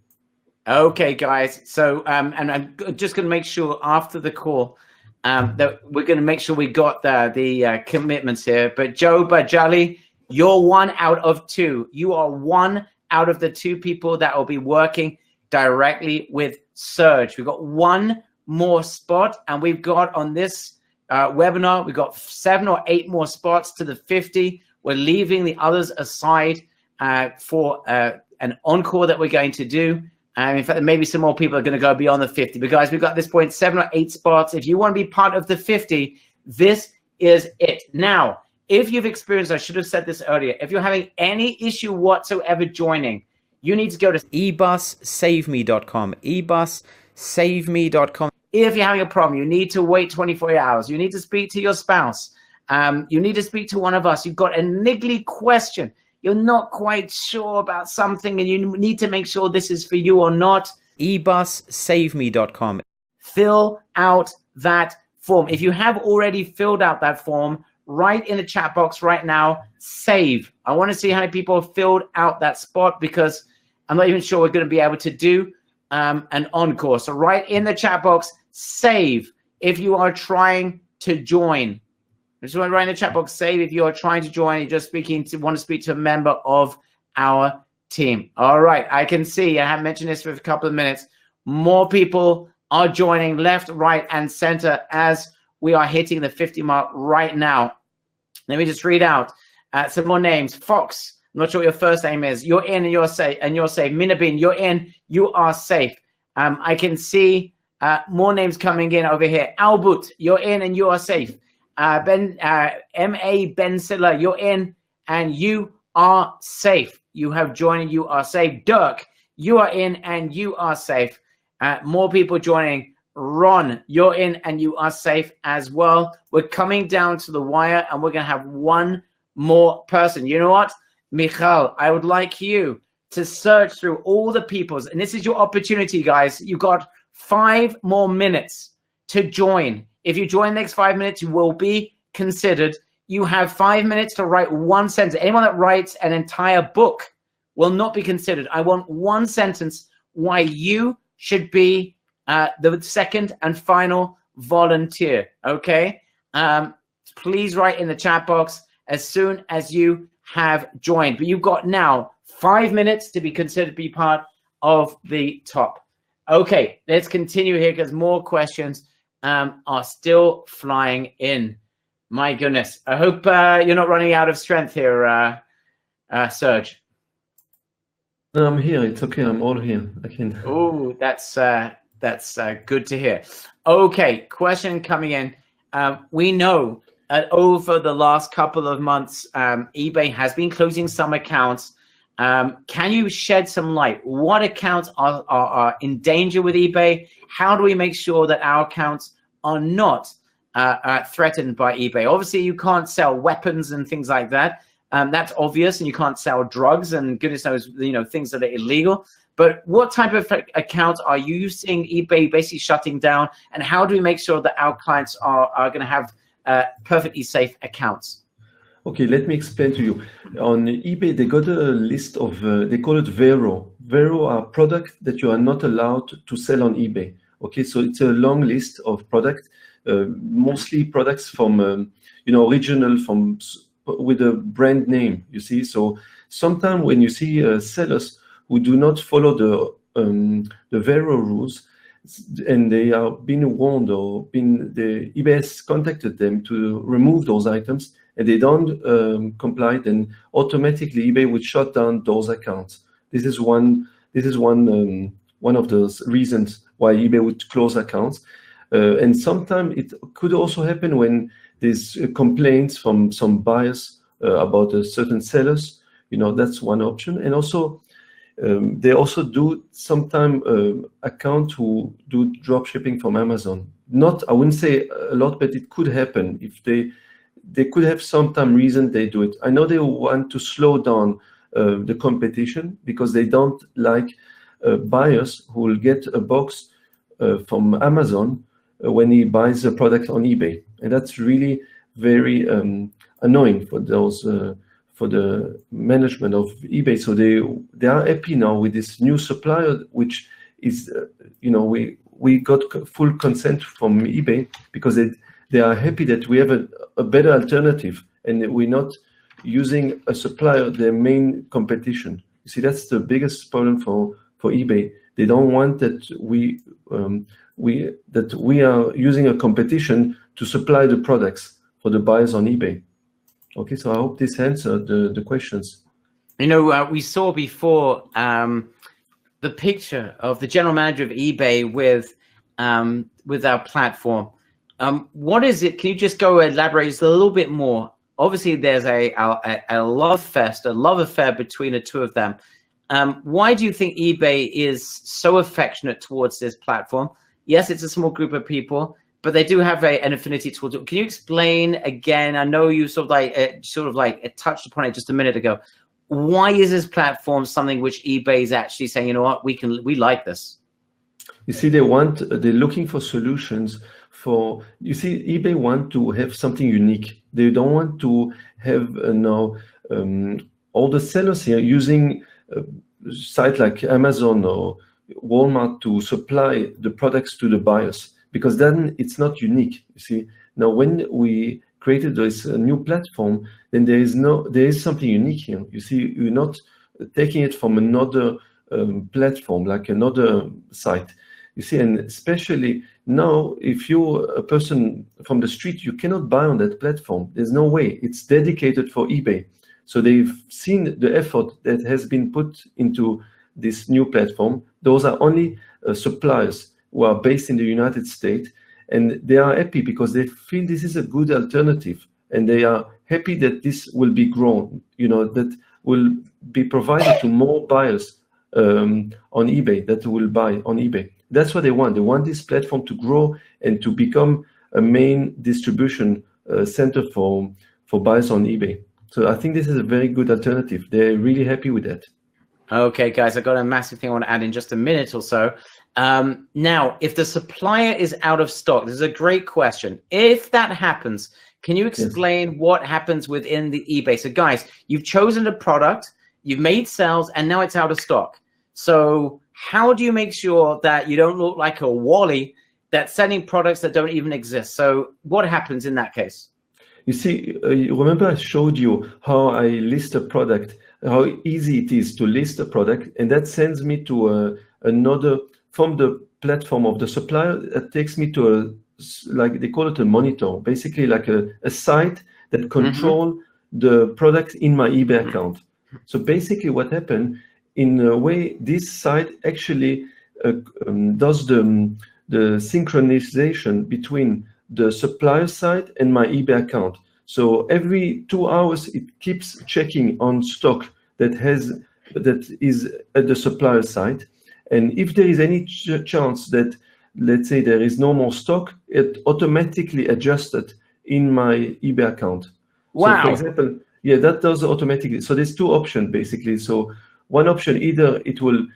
[SPEAKER 1] Okay, guys. So, and I'm just going to make sure after the call, that we're going to make sure we got the commitments here. But Joe Bajali, you're 1 out of 2. You are 1 out of the 2 people that will be working directly with Serge. We've got 1 more spot, and we've got on this webinar, we've got 7 or 8 more spots to the 50. We're leaving the others aside for an encore that we're going to do. In fact, maybe some more people are going to go beyond the 50. But guys, we've got at this point 7 or 8 spots. If you want to be part of the 50, this is it. Now, if you've experienced, I should have said this earlier, if you're having any issue whatsoever joining, you need to go to ebussaveme.com, ebussaveme.com. If you're having a problem, you need to wait 24 hours. You need to speak to your spouse. You need to speak to one of us. You've got a niggly question. You're not quite sure about something and you need to make sure this is for you or not. ebussaveme.com. Fill out that form. If you have already filled out that form, write in the chat box right now, save. I want to see how many people have filled out that spot because I'm not even sure we're going to be able to do an encore. So write in the chat box, save if you are trying to join. I just want to write in the chat box, save if you are trying to join, you're just want to speak to a member of our team. All right, I can see, I haven't mentioned this for a couple of minutes, more people are joining left, right, and center as we are hitting the 50 mark right now. Let me just read out some more names. Fox, I'm not sure what your first name is. You're in and you're safe. Minabin, you're in, you are safe. I can see more names coming in over here. Albut, you're in and you are safe. M.A. Ben Silla, you're in and you are safe. You have joined and you are safe. Dirk, you are in and you are safe. More people joining. Ron, you're in and you are safe as well. We're coming down to the wire and we're going to have 1 more person. You know what? Michal, I would like you to search through all the peoples. And this is your opportunity, guys. You've got 5 more minutes to join. If you join the next 5 minutes, you will be considered. You have 5 minutes to write 1 sentence. Anyone that writes an entire book will not be considered. I want 1 sentence why you should be the second and final volunteer, okay? Please write in the chat box as soon as you have joined. But you've got now 5 minutes to be considered to be part of the top. Okay, let's continue here because more questions are still flying in. My goodness. I hope you're not running out of strength here, Serge.
[SPEAKER 3] No, I'm here. It's okay. I'm all here. I can.
[SPEAKER 1] Oh, that's good to hear. Okay, question coming in. We know that over the last couple of months, eBay has been closing some accounts. Can you shed some light? What accounts are in danger with eBay? How do we make sure that our accounts are not threatened by eBay? Obviously, you can't sell weapons and things like that. That's obvious, and you can't sell drugs and goodness knows, things that are illegal. But what type of accounts are you seeing eBay basically shutting down, and how do we make sure that our clients are going to have perfectly safe accounts?
[SPEAKER 3] Okay, let me explain to you. On eBay, they got a list of, they call it Vero. Vero are products that you are not allowed to sell on eBay. Okay, so it's a long list of products, mostly products from, original, with a brand name, you see. So sometimes when you see sellers who do not follow the Vero rules, and they are being warned or the eBay has contacted them to remove those items, and they don't comply, then automatically eBay would shut down those accounts. This is one of those reasons why eBay would close accounts. And sometimes it could also happen when there's complaints from some buyers about certain sellers. That's one option. And also, they also do sometimes accounts who do drop shipping from Amazon. Not, I wouldn't say a lot, but it could happen. If they could have some reason they do it. I know they want to slow down the competition because they don't like buyers who will get a box from Amazon when he buys a product on eBay, and that's really very annoying for those for the management of eBay. So they are happy now with this new supplier, which is we got full consent from eBay because they are happy that we have a better alternative, and we're not using a supplier, their main competition. You see, that's the biggest problem for eBay. They don't want that we are using a competition to supply the products for the buyers on eBay. Okay, so I hope this answered the questions.
[SPEAKER 1] We saw before the picture of the general manager of eBay with our platform. What is it? Can you just go elaborate just a little bit more? Obviously, there's a love affair between the two of them. Why do you think eBay is so affectionate towards this platform? Yes, it's a small group of people, but they do have an affinity towards it. Can you explain again? I know you sort of like touched upon it just a minute ago. Why is this platform something which eBay is actually saying, you know what, we like this?
[SPEAKER 3] You see, they're looking for solutions for, eBay want to have something unique. They don't want to have all the sellers here using sites like Amazon or Walmart to supply the products to the buyers, because then it's not unique. You see, now when we created this new platform, then there is something unique here. You see, you're not taking it from another platform like another site. You see, and especially now, if you're a person from the street, you cannot buy on that platform. There's no way. It's dedicated for eBay. So they've seen the effort that has been put into this new platform. Those are only suppliers who are based in the United States, and they are happy because they feel this is a good alternative, and they are happy that this will be grown, that will be provided to more buyers on eBay that will buy on eBay. That's what they want. They want this platform to grow and to become a main distribution center for buyers on eBay. So I think this is a very good alternative. They're really happy with that.
[SPEAKER 1] Okay, guys, I've got a massive thing I want to add in just a minute or so. Now, if the supplier is out of stock, this is a great question. If that happens, can you explain what happens within the eBay? So guys, you've chosen a product, you've made sales, and now it's out of stock. So how do you make sure that you don't look like a Wally that's selling products that don't even exist? So what happens in that case?
[SPEAKER 3] You see, remember I showed you how I list a product, how easy it is to list a product, and that sends me to another, from the platform of the supplier, it takes me to like they call it a monitor, basically like a site that control the product in my eBay account. So basically what happened, in a way, this site actually does the synchronization between the supplier side and my eBay account. So every 2 hours, it keeps checking on stock that is at the supplier side. And if there is any chance that let's say there is no more stock, it automatically adjusted in my eBay account.
[SPEAKER 1] Wow.
[SPEAKER 3] So for example, yeah, that does automatically. So there's two options basically. So one option, either it will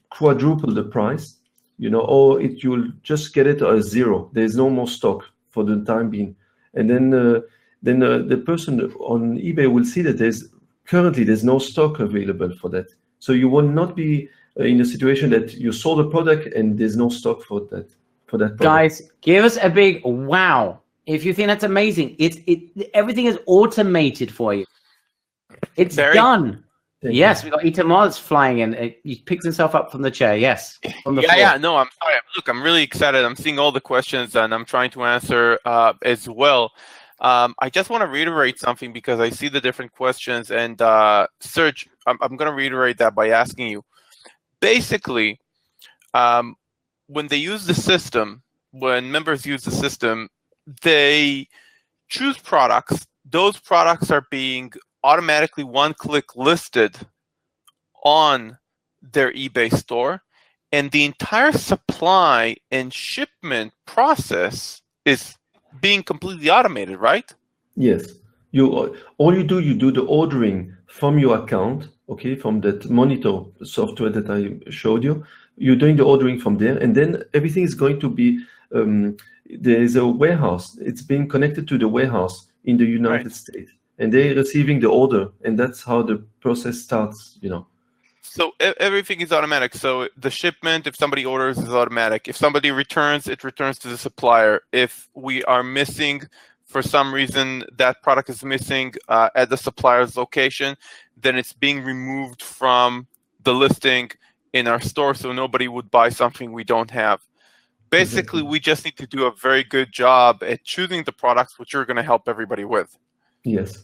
[SPEAKER 3] quadruple the price, you know, or you'll just get it as zero. There's no more stock for the time being. And then the person on eBay will see that currently there's no stock available for that. So you will not be in a situation that you sold a product and there's no stock for that product.
[SPEAKER 1] Guys, give us a big wow if you think that's amazing. Everything is automated for you. It's done. Yes, we got Itamar that's flying in. He picks himself up from the chair. Yes, from the floor.
[SPEAKER 2] Yeah. No, I'm sorry. Look, I'm really excited. I'm seeing all the questions and I'm trying to answer as well. I just want to reiterate something because I see the different questions. And Serge, I'm going to reiterate that by asking you. Basically, when they use the system, when members use the system, they choose products. Those products are being automatically one-click listed on their eBay store, and the entire supply and shipment process is being completely automated, right?
[SPEAKER 3] Yes. All you do the ordering from your account, okay, from that monitor software that I showed you. You're doing the ordering from there, and then everything is going to be there is a warehouse. It's being connected to the warehouse in the United States. And they're receiving the order, and that's how the process starts, you know.
[SPEAKER 2] So everything is automatic. So the shipment, if somebody orders, is automatic. If somebody returns, it returns to the supplier. If we are missing, for some reason, that product is missing at the supplier's location, then it's being removed from the listing in our store, so nobody would buy something we don't have. Basically, we just need to do a very good job at choosing the products which you're going to help everybody with.
[SPEAKER 3] Yes.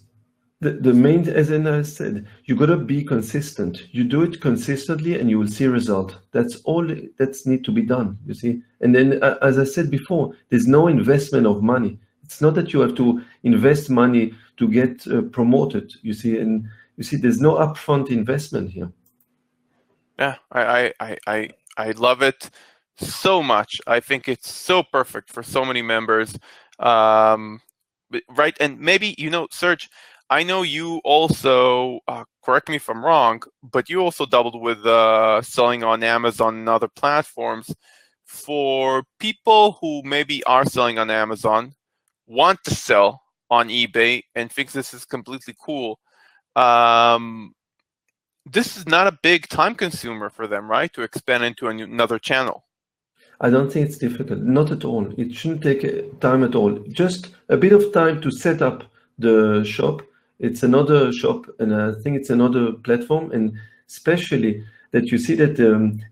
[SPEAKER 3] The main, as I said, you got to be consistent. You do it consistently and you will see a result. That's all that's need to be done, you see. And then, as I said before, there's no investment of money. It's not that you have to invest money to get promoted, you see. And you see, there's no upfront investment here.
[SPEAKER 2] Yeah, I love it so much. I think it's so perfect for so many members. Right, and maybe, you know, Serge, I know you also, correct me if I'm wrong, but you also doubled with selling on Amazon and other platforms. For people who maybe are selling on Amazon, want to sell on eBay, and think this is completely cool, this is not a big time consumer for them, right, to expand into another channel?
[SPEAKER 3] I don't think it's difficult, not at all. It shouldn't take time at all. Just a bit of time to set up the shop. It's another shop, and I think it's another platform, and especially that you see that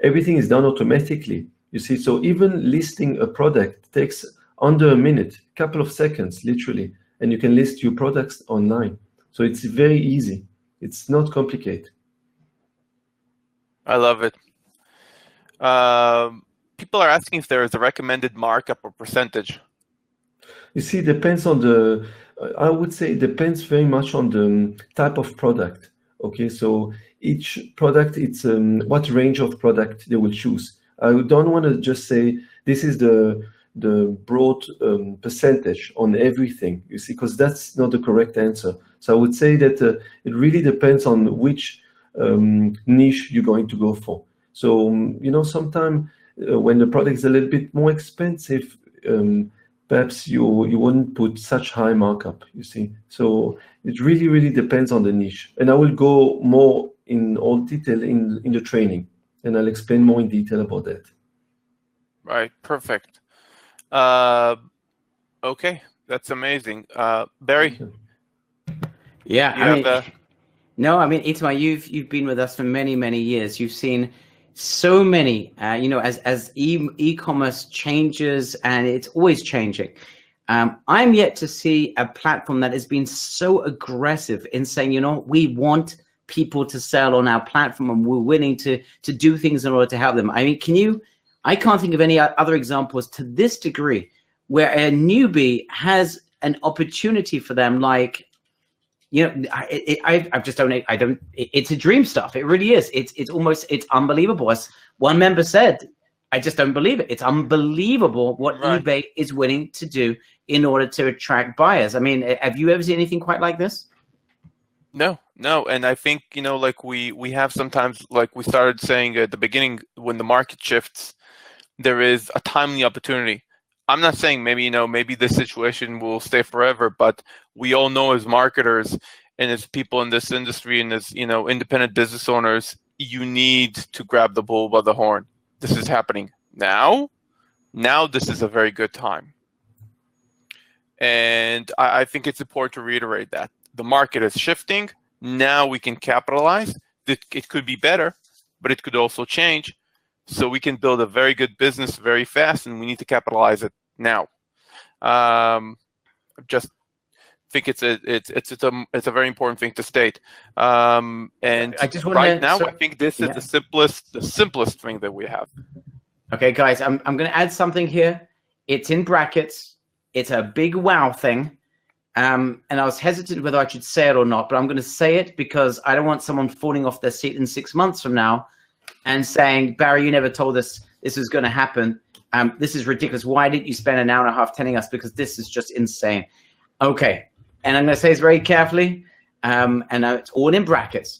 [SPEAKER 3] everything is done automatically. You see, so even listing a product takes under a minute, couple of seconds, literally, and you can list your products online. So it's very easy. It's not complicated.
[SPEAKER 2] I love it. People are asking if there is a recommended markup or percentage.
[SPEAKER 3] You see, it depends on the, I would say it depends very much on the type of product. Okay, so each product, it's what range of product they will choose. I don't want to just say this is the broad percentage on everything, you see, because that's not the correct answer. So I would say that it really depends on which niche you're going to go for. So, you know, sometimes when the product is a little bit more expensive, perhaps you wouldn't put such high markup, you see. So it really, really depends on the niche. And I will go more in all detail in the training, and I'll explain more in detail about that.
[SPEAKER 2] Right, perfect. Okay, that's amazing. Barry?
[SPEAKER 1] Yeah, I mean, Itamar, you've been with us for many, many years. You've seen so many, you know, as e-commerce changes, and it's always changing. I'm yet to see a platform that has been so aggressive in saying, you know, we want people to sell on our platform, and we're willing to do things in order to help them. I mean, I can't think of any other examples to this degree where a newbie has an opportunity for them, like, you know, it's a dream stuff. It really is. It's unbelievable. As one member said, I just don't believe it. It's unbelievable what
[SPEAKER 2] Right.
[SPEAKER 1] eBay is willing to do in order to attract buyers. I mean, have you ever seen anything quite like this?
[SPEAKER 2] No, no, and I think, you know, like we have sometimes, like we started saying at the beginning, when the market shifts, there is a timely opportunity. I'm not saying maybe, you know, maybe this situation will stay forever, but we all know as marketers and as people in this industry and as, you know, independent business owners, you need to grab the bull by the horn. This is happening now. Now this is a very good time. And I think it's important to reiterate that. The market is shifting. Now we can capitalize. It could be better, but it could also change. So we can build a very good business very fast, and we need to capitalize it now. Just think it's a very important thing to state. And
[SPEAKER 1] I just
[SPEAKER 2] right now, I think this is the simplest thing that we have.
[SPEAKER 1] Okay, guys, I'm going to add something here. It's in brackets. It's a big wow thing. And I was hesitant whether I should say it or not, but I'm going to say it because I don't want someone falling off their seat in 6 months from now and saying, Barry, you never told us this was going to happen. This is ridiculous. Why didn't you spend an hour and a half telling us? Because this is just insane. Okay. And I'm going to say this very carefully. And it's all in brackets.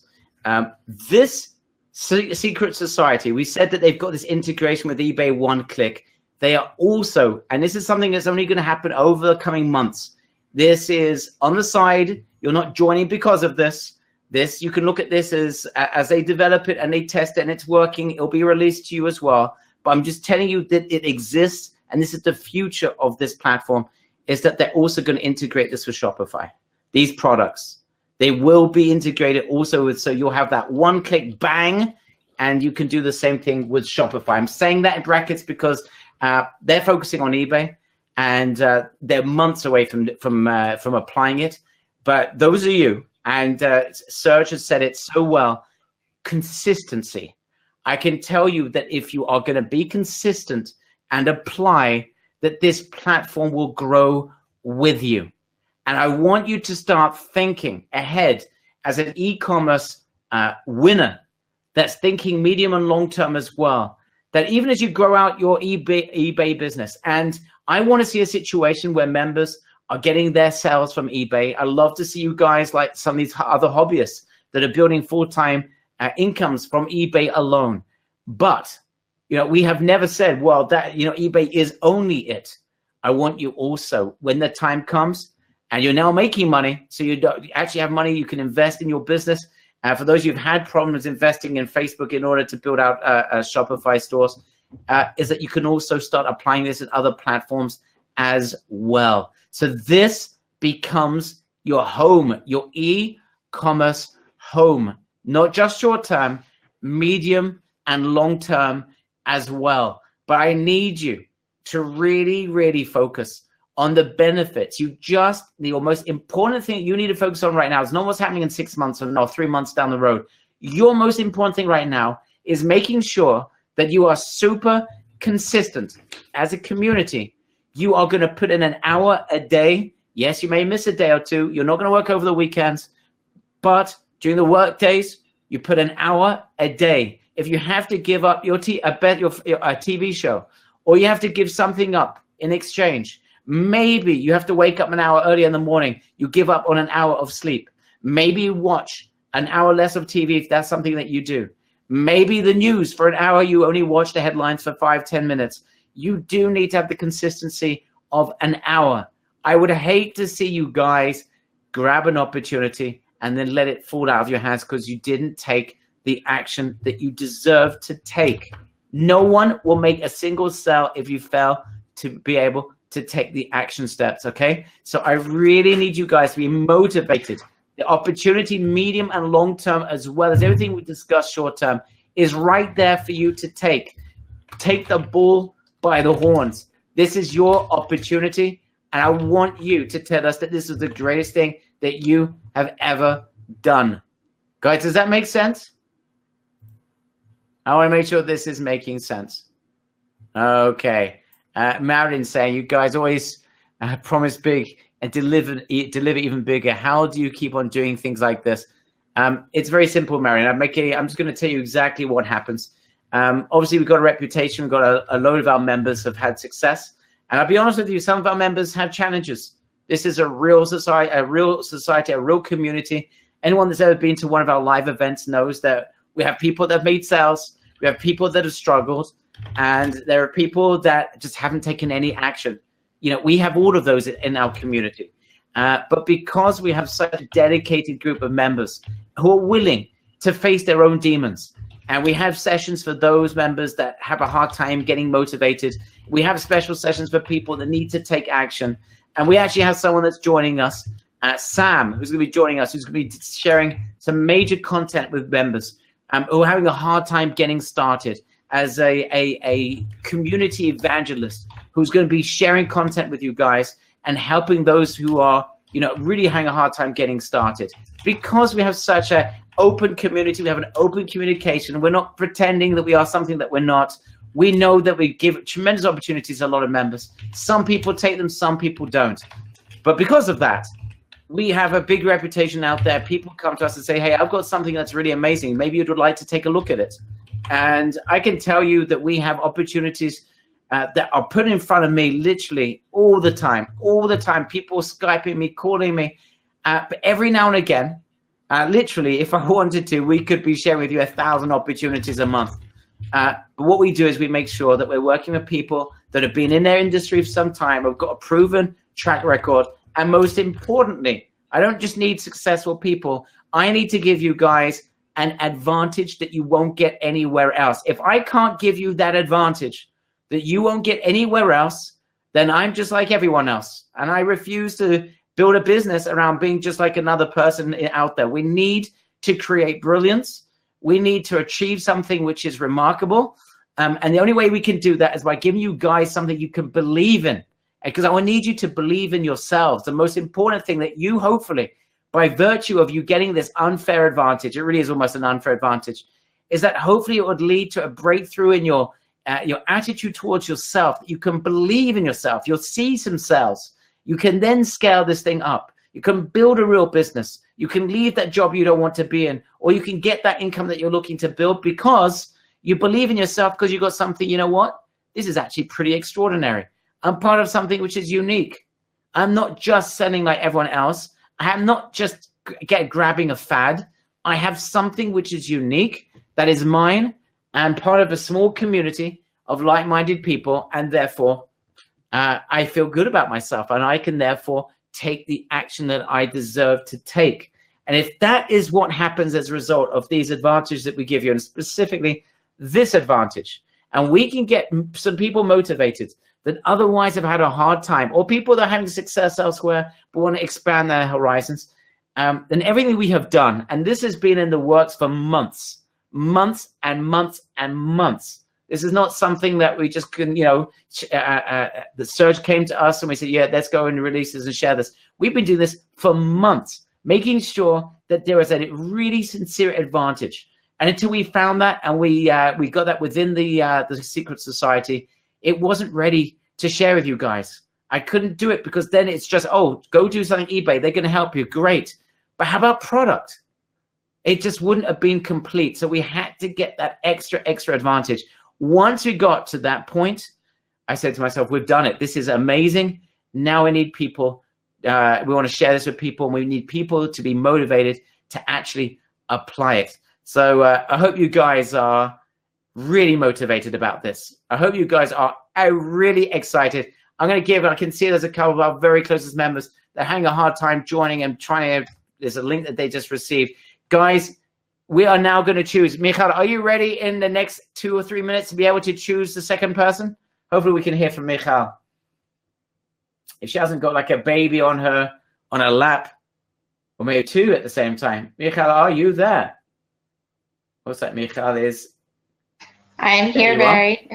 [SPEAKER 1] This secret society, we said that they've got this integration with eBay one click. They are also, and this is something that's only going to happen over the coming months. This is on the side. You're not joining because of this. This, you can look at this as they develop it and they test it and it's working. It'll be released to you as well. But I'm just telling you that it exists, and this is the future of this platform, is that they're also going to integrate this with Shopify. These products, they will be integrated also with, so you'll have that one-click bang, and you can do the same thing with Shopify. I'm saying that in brackets because they're focusing on eBay, and they're months away from applying it. But those are you, and Serge has said it so well, consistency. I can tell you that if you are going to be consistent and apply, that this platform will grow with you. And I want you to start thinking ahead as an e-commerce winner that's thinking medium and long term as well, that even as you grow out your eBay business, and I want to see a situation where members are getting their sales from eBay. I love to see you guys, like some of these other hobbyists that are building full-time incomes from eBay alone. But, you know, we have never said, well, that, you know, eBay is only it. I want you also, when the time comes and you're now making money, so you actually have money you can invest in your business. For those who've had problems investing in Facebook in order to build out Shopify stores, is that you can also start applying this in other platforms as well. So this becomes your home, your e-commerce home, not just short term, medium and long term as well. But I need you to really, really focus on the benefits. The most important thing you need to focus on right now is not what's happening in 6 months or 3 months down the road. Your most important thing right now is making sure that you are super consistent as a community. You are going to put in an hour a day. Yes, you may miss a day or two. You're not going to work over the weekends, but during the work days, you put an hour a day. If you have to give up your TV show, or you have to give something up in exchange, maybe you have to wake up an hour early in the morning. You give up on an hour of sleep. Maybe you watch an hour less of TV if that's something that you do. Maybe the news for an hour, you only watch the headlines for 5-10 minutes. You do need to have the consistency of an hour. I would hate to see you guys grab an opportunity and then let it fall out of your hands because you didn't take the action that you deserve to take. No one will make a single sale if you fail to be able to take the action steps, okay? So I really need you guys to be motivated. The opportunity, medium and long term, as well as everything we discussed short term, is right there for you to take. Take the bull by the horns. This is your opportunity, and I want you to tell us that this is the greatest thing that you have ever done. Guys, does that make sense? I want to make sure this is making sense. Okay. Marilyn's saying, you guys always promise big and deliver even bigger. How do you keep on doing things like this? It's very simple, Marilyn. I'm just going to tell you exactly what happens. Obviously, we've got a reputation. We've got a load of our members have had success. And I'll be honest with you, some of our members have challenges. This is a real society, a real community. Anyone that's ever been to one of our live events knows that we have people that have made sales. We have people that have struggled. And there are people that just haven't taken any action. You know, we have all of those in our community. But because we have such a dedicated group of members who are willing to face their own demons, and we have sessions for those members that have a hard time getting motivated. We have special sessions for people that need to take action. And we actually have someone that's joining us, Sam, who's going to be joining us, who's going to be sharing some major content with members who are having a hard time getting started as a community evangelist who's going to be sharing content with you guys and helping those who are, you know, really having a hard time getting started. Because we have such a open community, we have an open communication. We're not pretending that we are something that we're not. We know that we give tremendous opportunities to a lot of members. Some people take them, some people don't. But because of that, we have a big reputation out there. People come to us and say, hey, I've got something that's really amazing. Maybe you'd like to take a look at it. And I can tell you that we have opportunities that are put in front of me literally all the time. People Skyping me, calling me. But every now and again, literally, if I wanted to, we could be sharing with you 1,000 opportunities a month. But what we do is we make sure that we're working with people that have been in their industry for some time, have got a proven track record. And most importantly, I don't just need successful people. I need to give you guys an advantage that you won't get anywhere else. If I can't give you that advantage that you won't get anywhere else, then I'm just like everyone else. And I refuse to build a business around being just like another person out there. We need to create brilliance. We need to achieve something which is remarkable. And the only way we can do that is by giving you guys something you can believe in. Because I need you to believe in yourselves. The most important thing that you, hopefully, by virtue of you getting this unfair advantage, it really is almost an unfair advantage, is that hopefully it would lead to a breakthrough in your attitude towards yourself. You can believe in yourself. You'll see some sales. You can then scale this thing up. You can build a real business. You can leave that job you don't want to be in, or you can get that income that you're looking to build because you believe in yourself, because you got something, you know what? This is actually pretty extraordinary. I'm part of something which is unique. I'm not just selling like everyone else. I am not just grabbing a fad. I have something which is unique, that is mine, and part of a small community of like-minded people, and therefore I feel good about myself, and I can therefore take the action that I deserve to take. And if that is what happens as a result of these advantages that we give you, and specifically this advantage, and we can get some people motivated that otherwise have had a hard time, or people that are having success elsewhere but want to expand their horizons, then everything we have done, and this has been in the works for months and months and months. This is not something that we just can, you know, the surge came to us and we said, yeah, let's go and release this and share this. We've been doing this for months, making sure that there is a really sincere advantage. And until we found that, and we got that within the secret society, it wasn't ready to share with you guys. I couldn't do it because then it's just, oh, go do something eBay. They're going to help you. Great. But how about product? It just wouldn't have been complete. So we had to get that extra advantage. Once we got to that point, I said to myself, we've done it. This is amazing. Now we need people. We want to share this with people, and we need people to be motivated to actually apply it. So I hope you guys are really motivated about this. I hope you guys are really excited. I'm going to give, I can see there's a couple of our very closest members that are having a hard time joining and trying to, there's a link that they just received. Guys, we are now going to choose. Michal, are you ready in the next 2 or 3 minutes to be able to choose the second person? Hopefully we can hear from Michal. If she hasn't got like a baby on her lap, or maybe two at the same time. Michal, are you there? What's that, Michal is?
[SPEAKER 5] I'm here, Barry.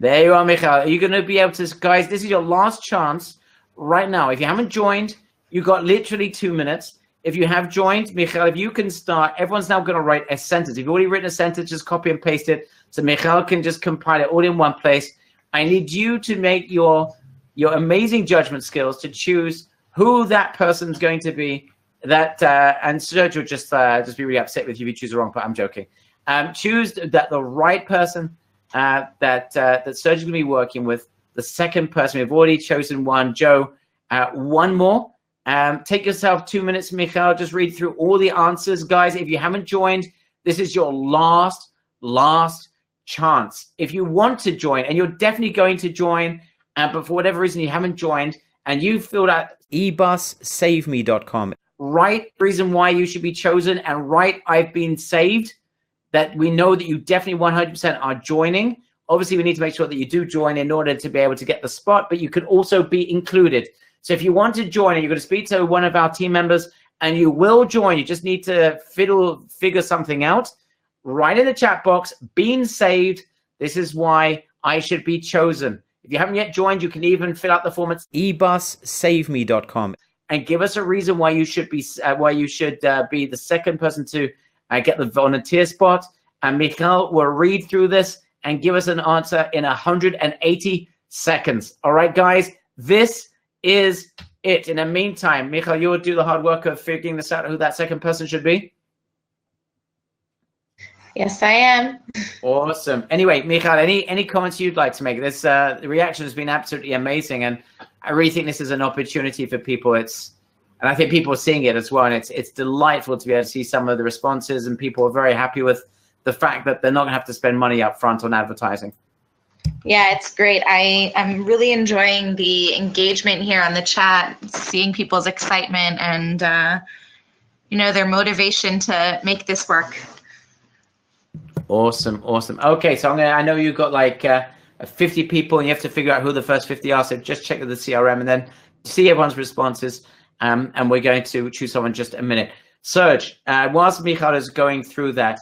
[SPEAKER 1] There you are, Michal. Are you going to be able to, guys, this is your last chance right now. If you haven't joined, you got literally 2 minutes. If you have joined, Michal, if you can start, everyone's now going to write a sentence. If you've already written a sentence, just copy and paste it. So Michal can just compile it all in one place. I need you to make your amazing judgment skills to choose who that person's going to be that, and Serge will just be really upset with you if you choose the wrong, but I'm joking. Choose that the right person that Serge is going to be working with. The second person, we've already chosen one, Joe. One more. Take yourself 2 minutes, Michael. Just read through all the answers, guys. If you haven't joined, this is your last chance. If you want to join, and you're definitely going to join, but for whatever reason you haven't joined, and you filled out ebussaveme.com, right reason why you should be chosen, and right I've been saved, that we know that you definitely 100% are joining. Obviously, we need to make sure that you do join in order to be able to get the spot, but you could also be included. So if you want to join and you're going to speak to one of our team members and you will join, you just need to figure something out. Write in the chat box, being saved. This is why I should be chosen. If you haven't yet joined, you can even fill out the form at ebussaveme.com and give us a reason why you should be the second person to get the volunteer spot. And Michael will read through this and give us an answer in 180 seconds. All right, guys, this is it. In the meantime, Michael, you will do the hard work of figuring this out, who that second person should be.
[SPEAKER 5] Yes, I am.
[SPEAKER 1] Awesome. Anyway, Michael, any comments you'd like to make? This the reaction has been absolutely amazing, and I really think this is an opportunity for people. And I think people are seeing it as well, and it's delightful to be able to see some of the responses, and people are very happy with the fact that they're not going to have to spend money up front on advertising.
[SPEAKER 5] Yeah, it's great. I'm really enjoying the engagement here on the chat, seeing people's excitement and their motivation to make this work.
[SPEAKER 1] Awesome. Okay, so I know you've got like 50 people, and you have to figure out who the first 50 are. So just check with the CRM and then see everyone's responses. And we're going to choose someone in just a minute. Serge, whilst Michael is going through that,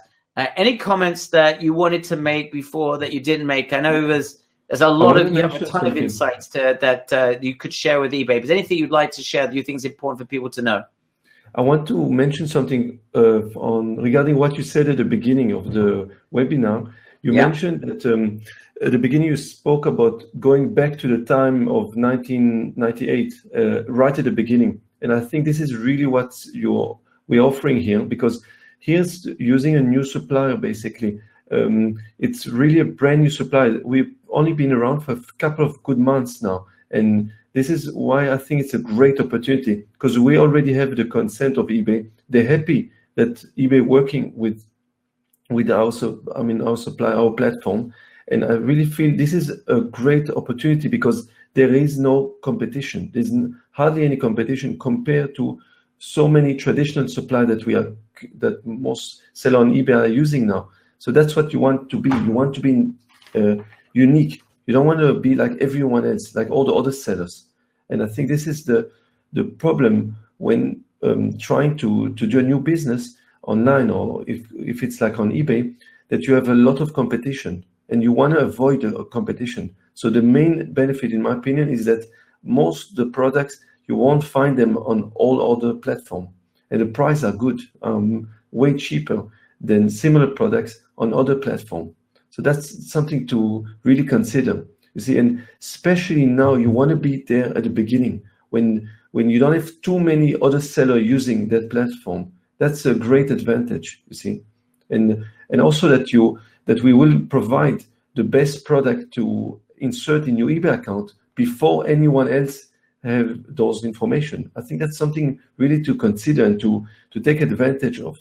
[SPEAKER 1] any comments that you wanted to make before that you didn't make? I know there's a lot of, you have a ton of insights that you could share with eBay. But is there anything you'd like to share that you think is important for people to know?
[SPEAKER 3] I want to mention something regarding what you said at the beginning of the webinar. You mentioned that at the beginning you spoke about going back to the time of 1998, right at the beginning. And I think this is really what we're offering here, because here's using a new supplier, basically. It's really a brand new supplier. We've only been around for a couple of good months now. And this is why I think it's a great opportunity, because we already have the consent of eBay. They're happy that eBay working with our supply, our platform. And I really feel this is a great opportunity because there is no competition. There's hardly any competition compared to so many traditional supply that most seller on eBay are using now. So that's what you want to be. You want to be unique. You don't want to be like everyone else, like all the other sellers. And I think this is the problem when trying to do a new business online, or if it's like on eBay, that you have a lot of competition and you want to avoid a competition. So the main benefit, in my opinion, is that most of the products, you won't find them on all other platforms. And the prices are good, way cheaper than similar products on other platforms. So that's something to really consider. You see, and especially now you want to be there at the beginning when you don't have too many other sellers using that platform. That's a great advantage, you see. And also that we will provide the best product to insert in your eBay account before anyone else have those information. I think that's something really to consider and to take advantage of.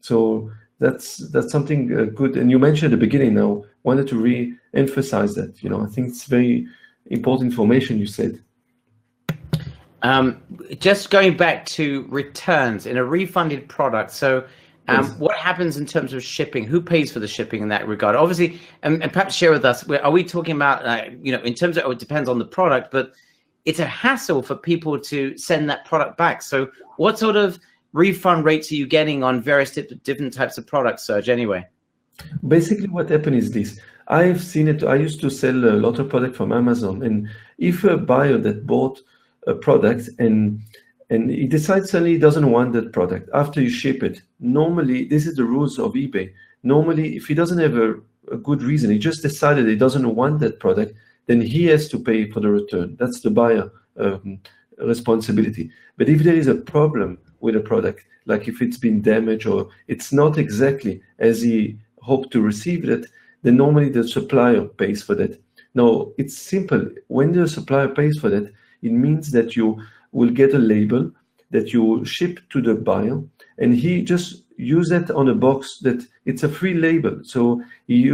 [SPEAKER 3] So that's something good. And you mentioned at the beginning now, wanted to re-emphasize that. I think it's very important information you said.
[SPEAKER 1] Just going back to returns in a refunded product. So what happens in terms of shipping? Who pays for the shipping in that regard? Obviously, and perhaps share with us, are we talking about, in terms of, it depends on the product, but it's a hassle for people to send that product back. So what sort of refund rates are you getting on various different types of products, Serge, anyway?
[SPEAKER 3] Basically, what happened is this. I've seen it. I used to sell a lot of product from Amazon. And if a buyer that bought a product and he decides suddenly he doesn't want that product after you ship it, normally, this is the rules of eBay. Normally, if he doesn't have a good reason, he just decided he doesn't want that product, then he has to pay for the return. That's the buyer responsibility. But if there is a problem with a product. Like if it's been damaged or it's not exactly as he hoped to receive it, then normally the supplier pays for that. Now, it's simple. When the supplier pays for that, it means that you will get a label that you ship to the buyer, and he just use that on a box that it's a free label. So he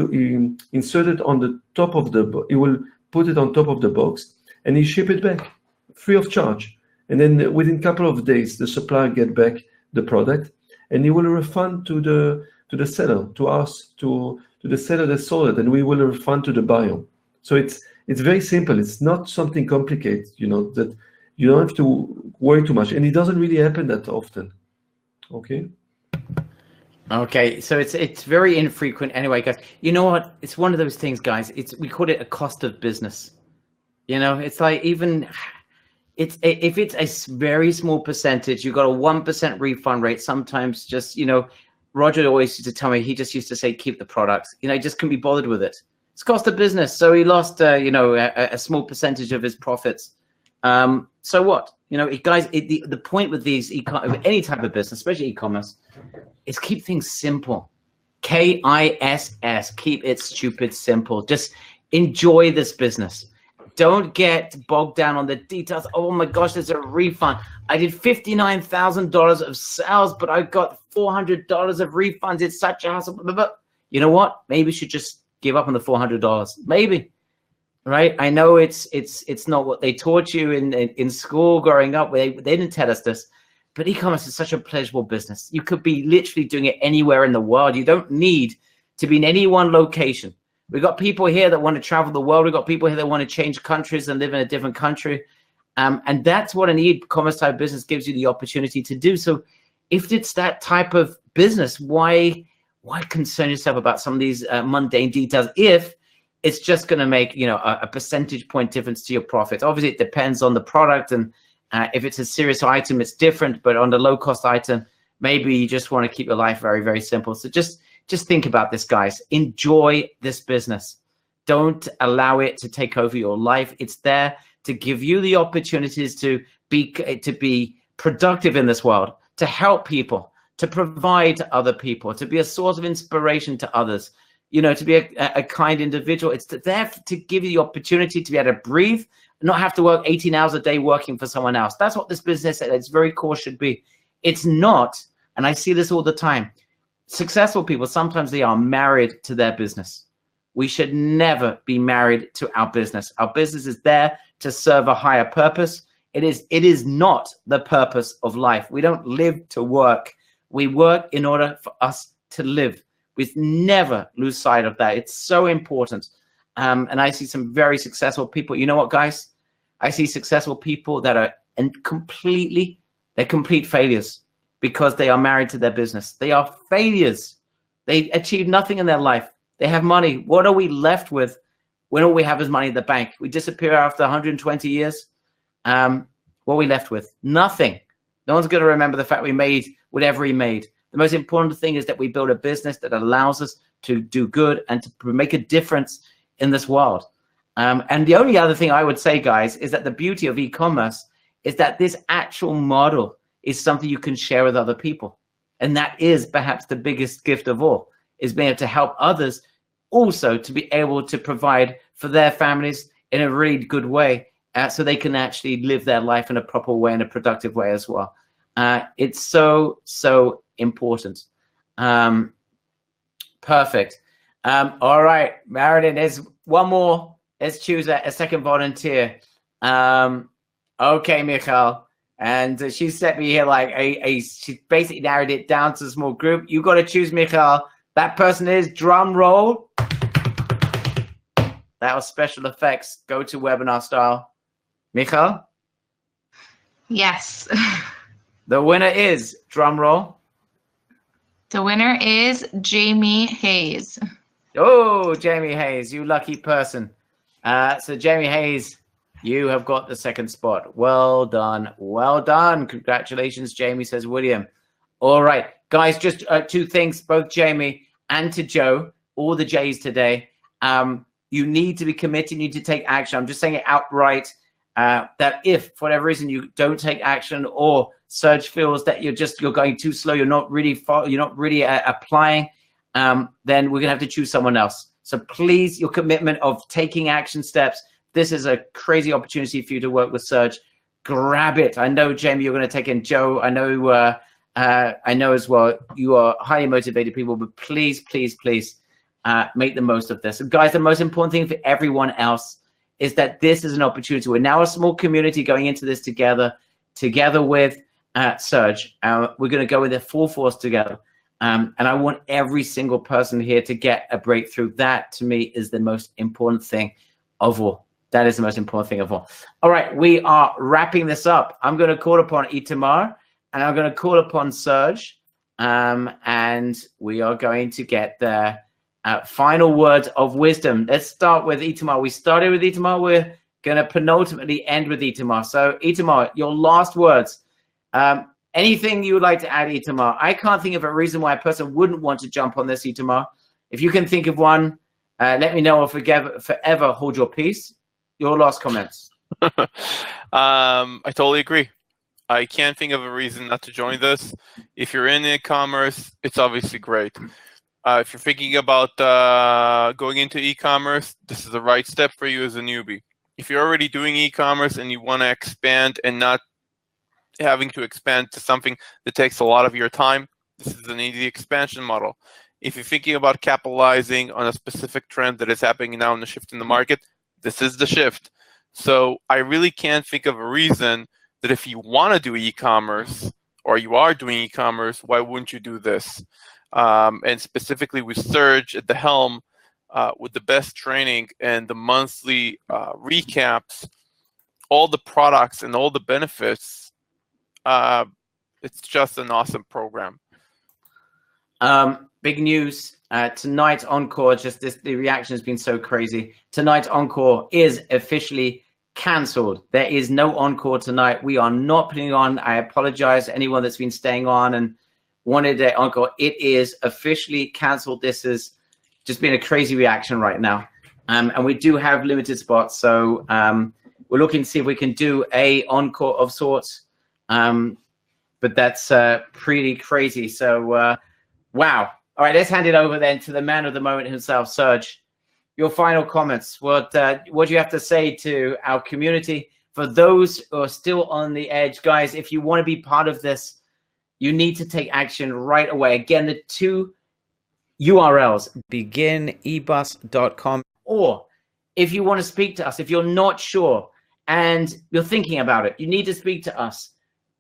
[SPEAKER 3] insert it on the top of he will put it on top of the box, and he ship it back free of charge. And then within a couple of days, the supplier get back the product, and he will refund to the seller, to us, to the seller that sold it, and we will refund to the buyer. So it's very simple. It's not something complicated, that you don't have to worry too much, and it doesn't really happen that often. Okay.
[SPEAKER 1] Okay, so it's very infrequent anyway, guys. You know what? It's one of those things, guys. We call it a cost of business. It's like if it's a very small percentage, you got a 1% refund rate. Sometimes just Roger always used to tell me, he just used to say keep the product. He just couldn't be bothered with it. It's cost of business, so he lost a small percentage of his profits. So what? Guys, the point with any type of business, especially e-commerce, is keep things simple. KISS, keep it stupid simple. Just enjoy this business. Don't get bogged down on the details. Oh my gosh, there's a refund. I did $59,000 of sales, but I got $400 of refunds. It's such a hassle. But you know what? Maybe you should just give up on the $400. Maybe. Right? I know it's not what they taught you in school growing up. They didn't tell us this, but e-commerce is such a pleasurable business. You could be literally doing it anywhere in the world. You don't need to be in any one location. We've got people here that want to travel the world. We've got people here that want to change countries and live in a different country. And that's what an e-commerce type business gives you the opportunity to do. So if it's that type of business, why concern yourself about some of these mundane details if it's just going to make a percentage point difference to your profits? Obviously, it depends on the product, and if it's a serious item, it's different. But on the low-cost item, maybe you just want to keep your life very, very simple. So just think about this, guys. Enjoy this business. Don't allow it to take over your life. It's there to give you the opportunities to be productive in this world, to help people, to provide to other people, to be a source of inspiration to others. To be a kind individual. It's there to give you the opportunity to be able to breathe, not have to work 18 hours a day working for someone else. That's what this business at its very core should be. It's not, and I see this all the time, successful people, sometimes they are married to their business. We should never be married to our business. Our business is there to serve a higher purpose. It is not the purpose of life. We don't live to work. We work in order for us to live. We never lose sight of that. It's so important. And I see some very successful people. You know what, guys? I see successful people that are they're complete failures because they are married to their business. They are failures. They achieve nothing in their life. They have money. What are we left with when all we have is money in the bank? We disappear after 120 years. What are we left with? Nothing. No one's going to remember the fact we made whatever we made. The most important thing is that we build a business that allows us to do good and to make a difference in this world. And the only other thing I would say, guys, is that the beauty of e-commerce is that this actual model is something you can share with other people. And that is perhaps the biggest gift of all, is being able to help others also to be able to provide for their families in a really good way so they can actually live their life in a proper way, in a productive way as well. It's so important. Perfect. All right, Marilyn, there's one more. Let's choose a second volunteer. Okay, Michal. And she sent me here like she basically narrowed it down to a small group. You got to choose, Michal. That person is, drum roll. That was special effects. Go to webinar style. Michal?
[SPEAKER 5] Yes.
[SPEAKER 1] The winner is, drum roll.
[SPEAKER 5] The winner is Jamie Hayes.
[SPEAKER 1] Oh, Jamie Hayes, you lucky person. So Jamie Hayes, you have got the second spot. Well done. Well done. Congratulations, Jamie, says William. All right, guys, just two things, both Jamie and to Joe, all the J's today. You need to be committed. You need to take action. I'm just saying it outright that if, for whatever reason, you don't take action or Serge feels that you're going too slow, you're not really applying, then we're gonna have to choose someone else. So please, your commitment of taking action steps. This is a crazy opportunity for you to work with Serge. Grab it. I know, Jamie, you're going to take in Joe. I know as well you are highly motivated people, but please, please, please make the most of this. And guys, the most important thing for everyone else is that this is an opportunity. We're now a small community going into this together with Serge. We're going to go with it full force together. And I want every single person here to get a breakthrough. That, to me, is the most important thing of all. That is the most important thing of all. All right, we are wrapping this up. I'm going to call upon Itamar, and I'm going to call upon Serge, and we are going to get the final words of wisdom. Let's start with Itamar. We started with Itamar. We're going to penultimately end with Itamar. So, Itamar, your last words. Anything you would like to add, Itamar? I can't think of a reason why a person wouldn't want to jump on this, Itamar. If you can think of one, let me know, or forever hold your peace. Your last comments.
[SPEAKER 2] I totally agree. I can't think of a reason not to join this. If you're in e-commerce, it's obviously great. If you're thinking about going into e-commerce, this is the right step for you as a newbie. If you're already doing e-commerce and you want to expand and not having to expand to something that takes a lot of your time, this is an easy expansion model. If you're thinking about capitalizing on a specific trend that is happening now in the shift in the market, this is the shift. So I really can't think of a reason that if you want to do e-commerce or you are doing e-commerce, why wouldn't you do this? And specifically with Serge at the helm, with the best training and the monthly recaps, all the products and all the benefits, it's just an awesome program.
[SPEAKER 1] Big news. Tonight's encore, the reaction has been so crazy. Tonight's encore is officially cancelled. There is no encore tonight. We are not putting on. I apologize to anyone that's been staying on and wanted an encore. It is officially cancelled. This has just been a crazy reaction right now. And we do have limited spots. So we're looking to see if we can do a encore of sorts. But that's pretty crazy. So, wow. All right, let's hand it over then to the man of the moment himself, Serge. Your final comments. What do you have to say to our community? For those who are still on the edge, guys, if you want to be part of this, you need to take action right away. Again, the two URLs, beginebus.com, or if you want to speak to us, if you're not sure and you're thinking about it, you need to speak to us.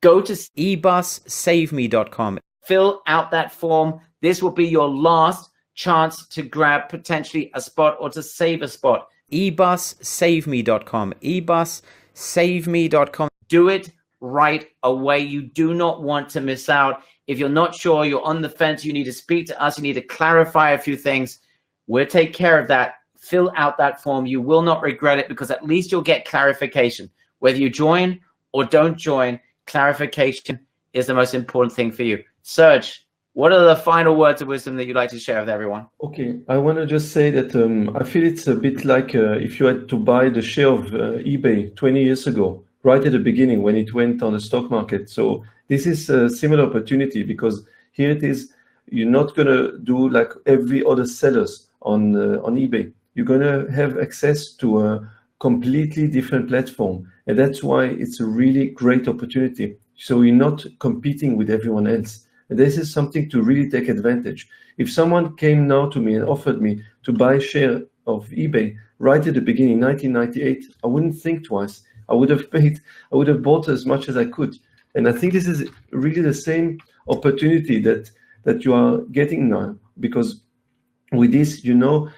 [SPEAKER 1] Go to ebussaveme.com. Fill out that form. This will be your last chance to grab potentially a spot or to save a spot. ebussaveme.com. ebussaveme.com. Do it right away. You do not want to miss out. If you're not sure, you're on the fence, you need to speak to us. You need to clarify a few things. We'll take care of that. Fill out that form. You will not regret it because at least you'll get clarification. Whether you join or don't join, clarification is the most important thing for you. Serge, what are the final words of wisdom that you'd like to share with everyone?
[SPEAKER 3] Okay, I want to just say that I feel it's a bit like if you had to buy the share of eBay 20 years ago, right at the beginning when it went on the stock market. So this is a similar opportunity because here it is, you're not going to do like every other sellers on eBay. You're going to have access to a completely different platform. And that's why it's a really great opportunity. So you're not competing with everyone else. And this is something to really take advantage. If someone came now to me and offered me to buy a share of eBay right at the beginning, 1998, I wouldn't think twice. I would have bought as much as I could. And I think this is really the same opportunity that you are getting now, because with this, now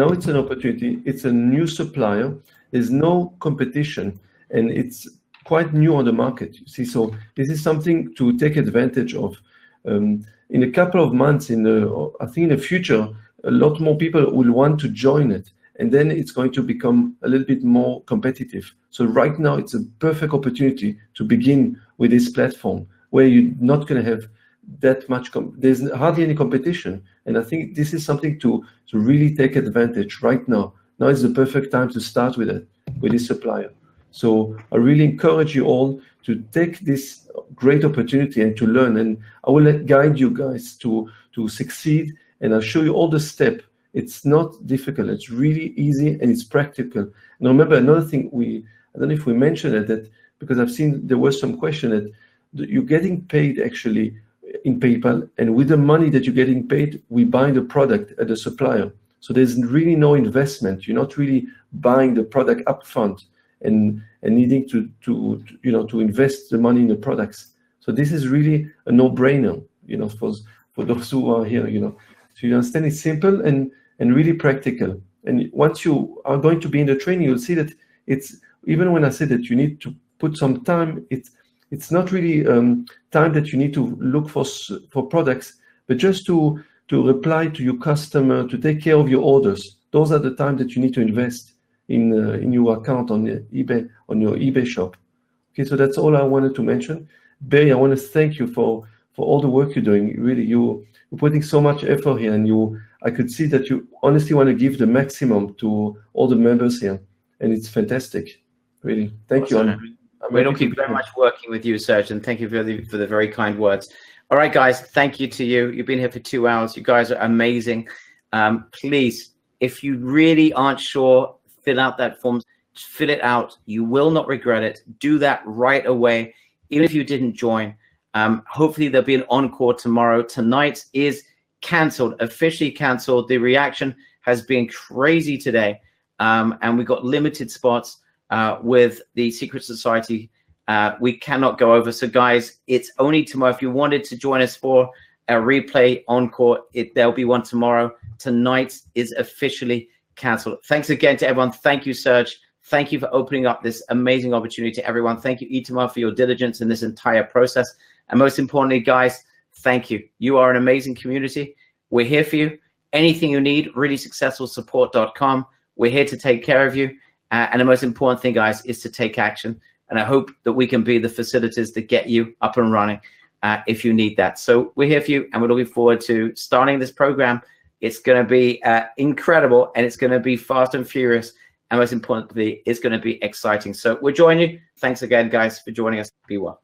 [SPEAKER 3] it's an opportunity. It's a new supplier. There's no competition, and it's quite new on the market. You see, so this is something to take advantage of. In a couple of months, I think in the future, a lot more people will want to join it, and then it's going to become a little bit more competitive. So right now, it's a perfect opportunity to begin with this platform where you're not going to have that much. There's hardly any competition, and I think this is something to really take advantage right now. Now is the perfect time to start with it, with this supplier. So I really encourage you all to take this great opportunity and to learn. And I will guide you guys to succeed, and I'll show you all the steps. It's not difficult. It's really easy and it's practical. And remember another thing, I don't know if we mentioned it, that because I've seen there was some question that you're getting paid actually in PayPal, and with the money that you're getting paid, we buy the product at the supplier. So there's really no investment. You're not really buying the product upfront and needing to invest the money in the products. So this is really a no-brainer, for those who are here, So you understand, it's simple and really practical. And once you are going to be in the training, you'll see that it's, even when I say that you need to put some time, it's not really time that you need to look for products, but just to reply to your customer, to take care of your orders. Those are the time that you need to invest in your account on eBay, on your eBay shop. Okay, so that's all I wanted to mention. Barry, I want to thank you for all the work you're doing. Really, you're putting so much effort here, and I could see that you honestly want to give the maximum to all the members here, and it's fantastic. Really, thank you.
[SPEAKER 1] We're looking very much working with you, Serge, and thank you for the very kind words. All right, guys, thank you to you. You've been here for 2 hours. You guys are amazing. Please, if you really aren't sure, fill out that form. Fill it out. You will not regret it. Do that right away, even if you didn't join. Hopefully, there'll be an encore tomorrow. Tonight is cancelled, officially cancelled. The reaction has been crazy today, and we got limited spots. With the Secret Society, we cannot go over. So guys, it's only tomorrow. If you wanted to join us for a replay encore, there'll be one tomorrow. Tonight is officially cancelled. Thanks again to everyone. Thank you, Serge. Thank you for opening up this amazing opportunity to everyone. Thank you, Itamar, for your diligence in this entire process. And most importantly, guys, thank you. You are an amazing community. We're here for you. Anything you need, reallysuccessfulsupport.com. We're here to take care of you. And the most important thing, guys, is to take action. And I hope that we can be the facilitators that get you up and running if you need that. So we're here for you, and we're looking forward to starting this program. It's going to be incredible, and it's going to be fast and furious. And most importantly, it's going to be exciting. So we'll join you. Thanks again, guys, for joining us. Be well.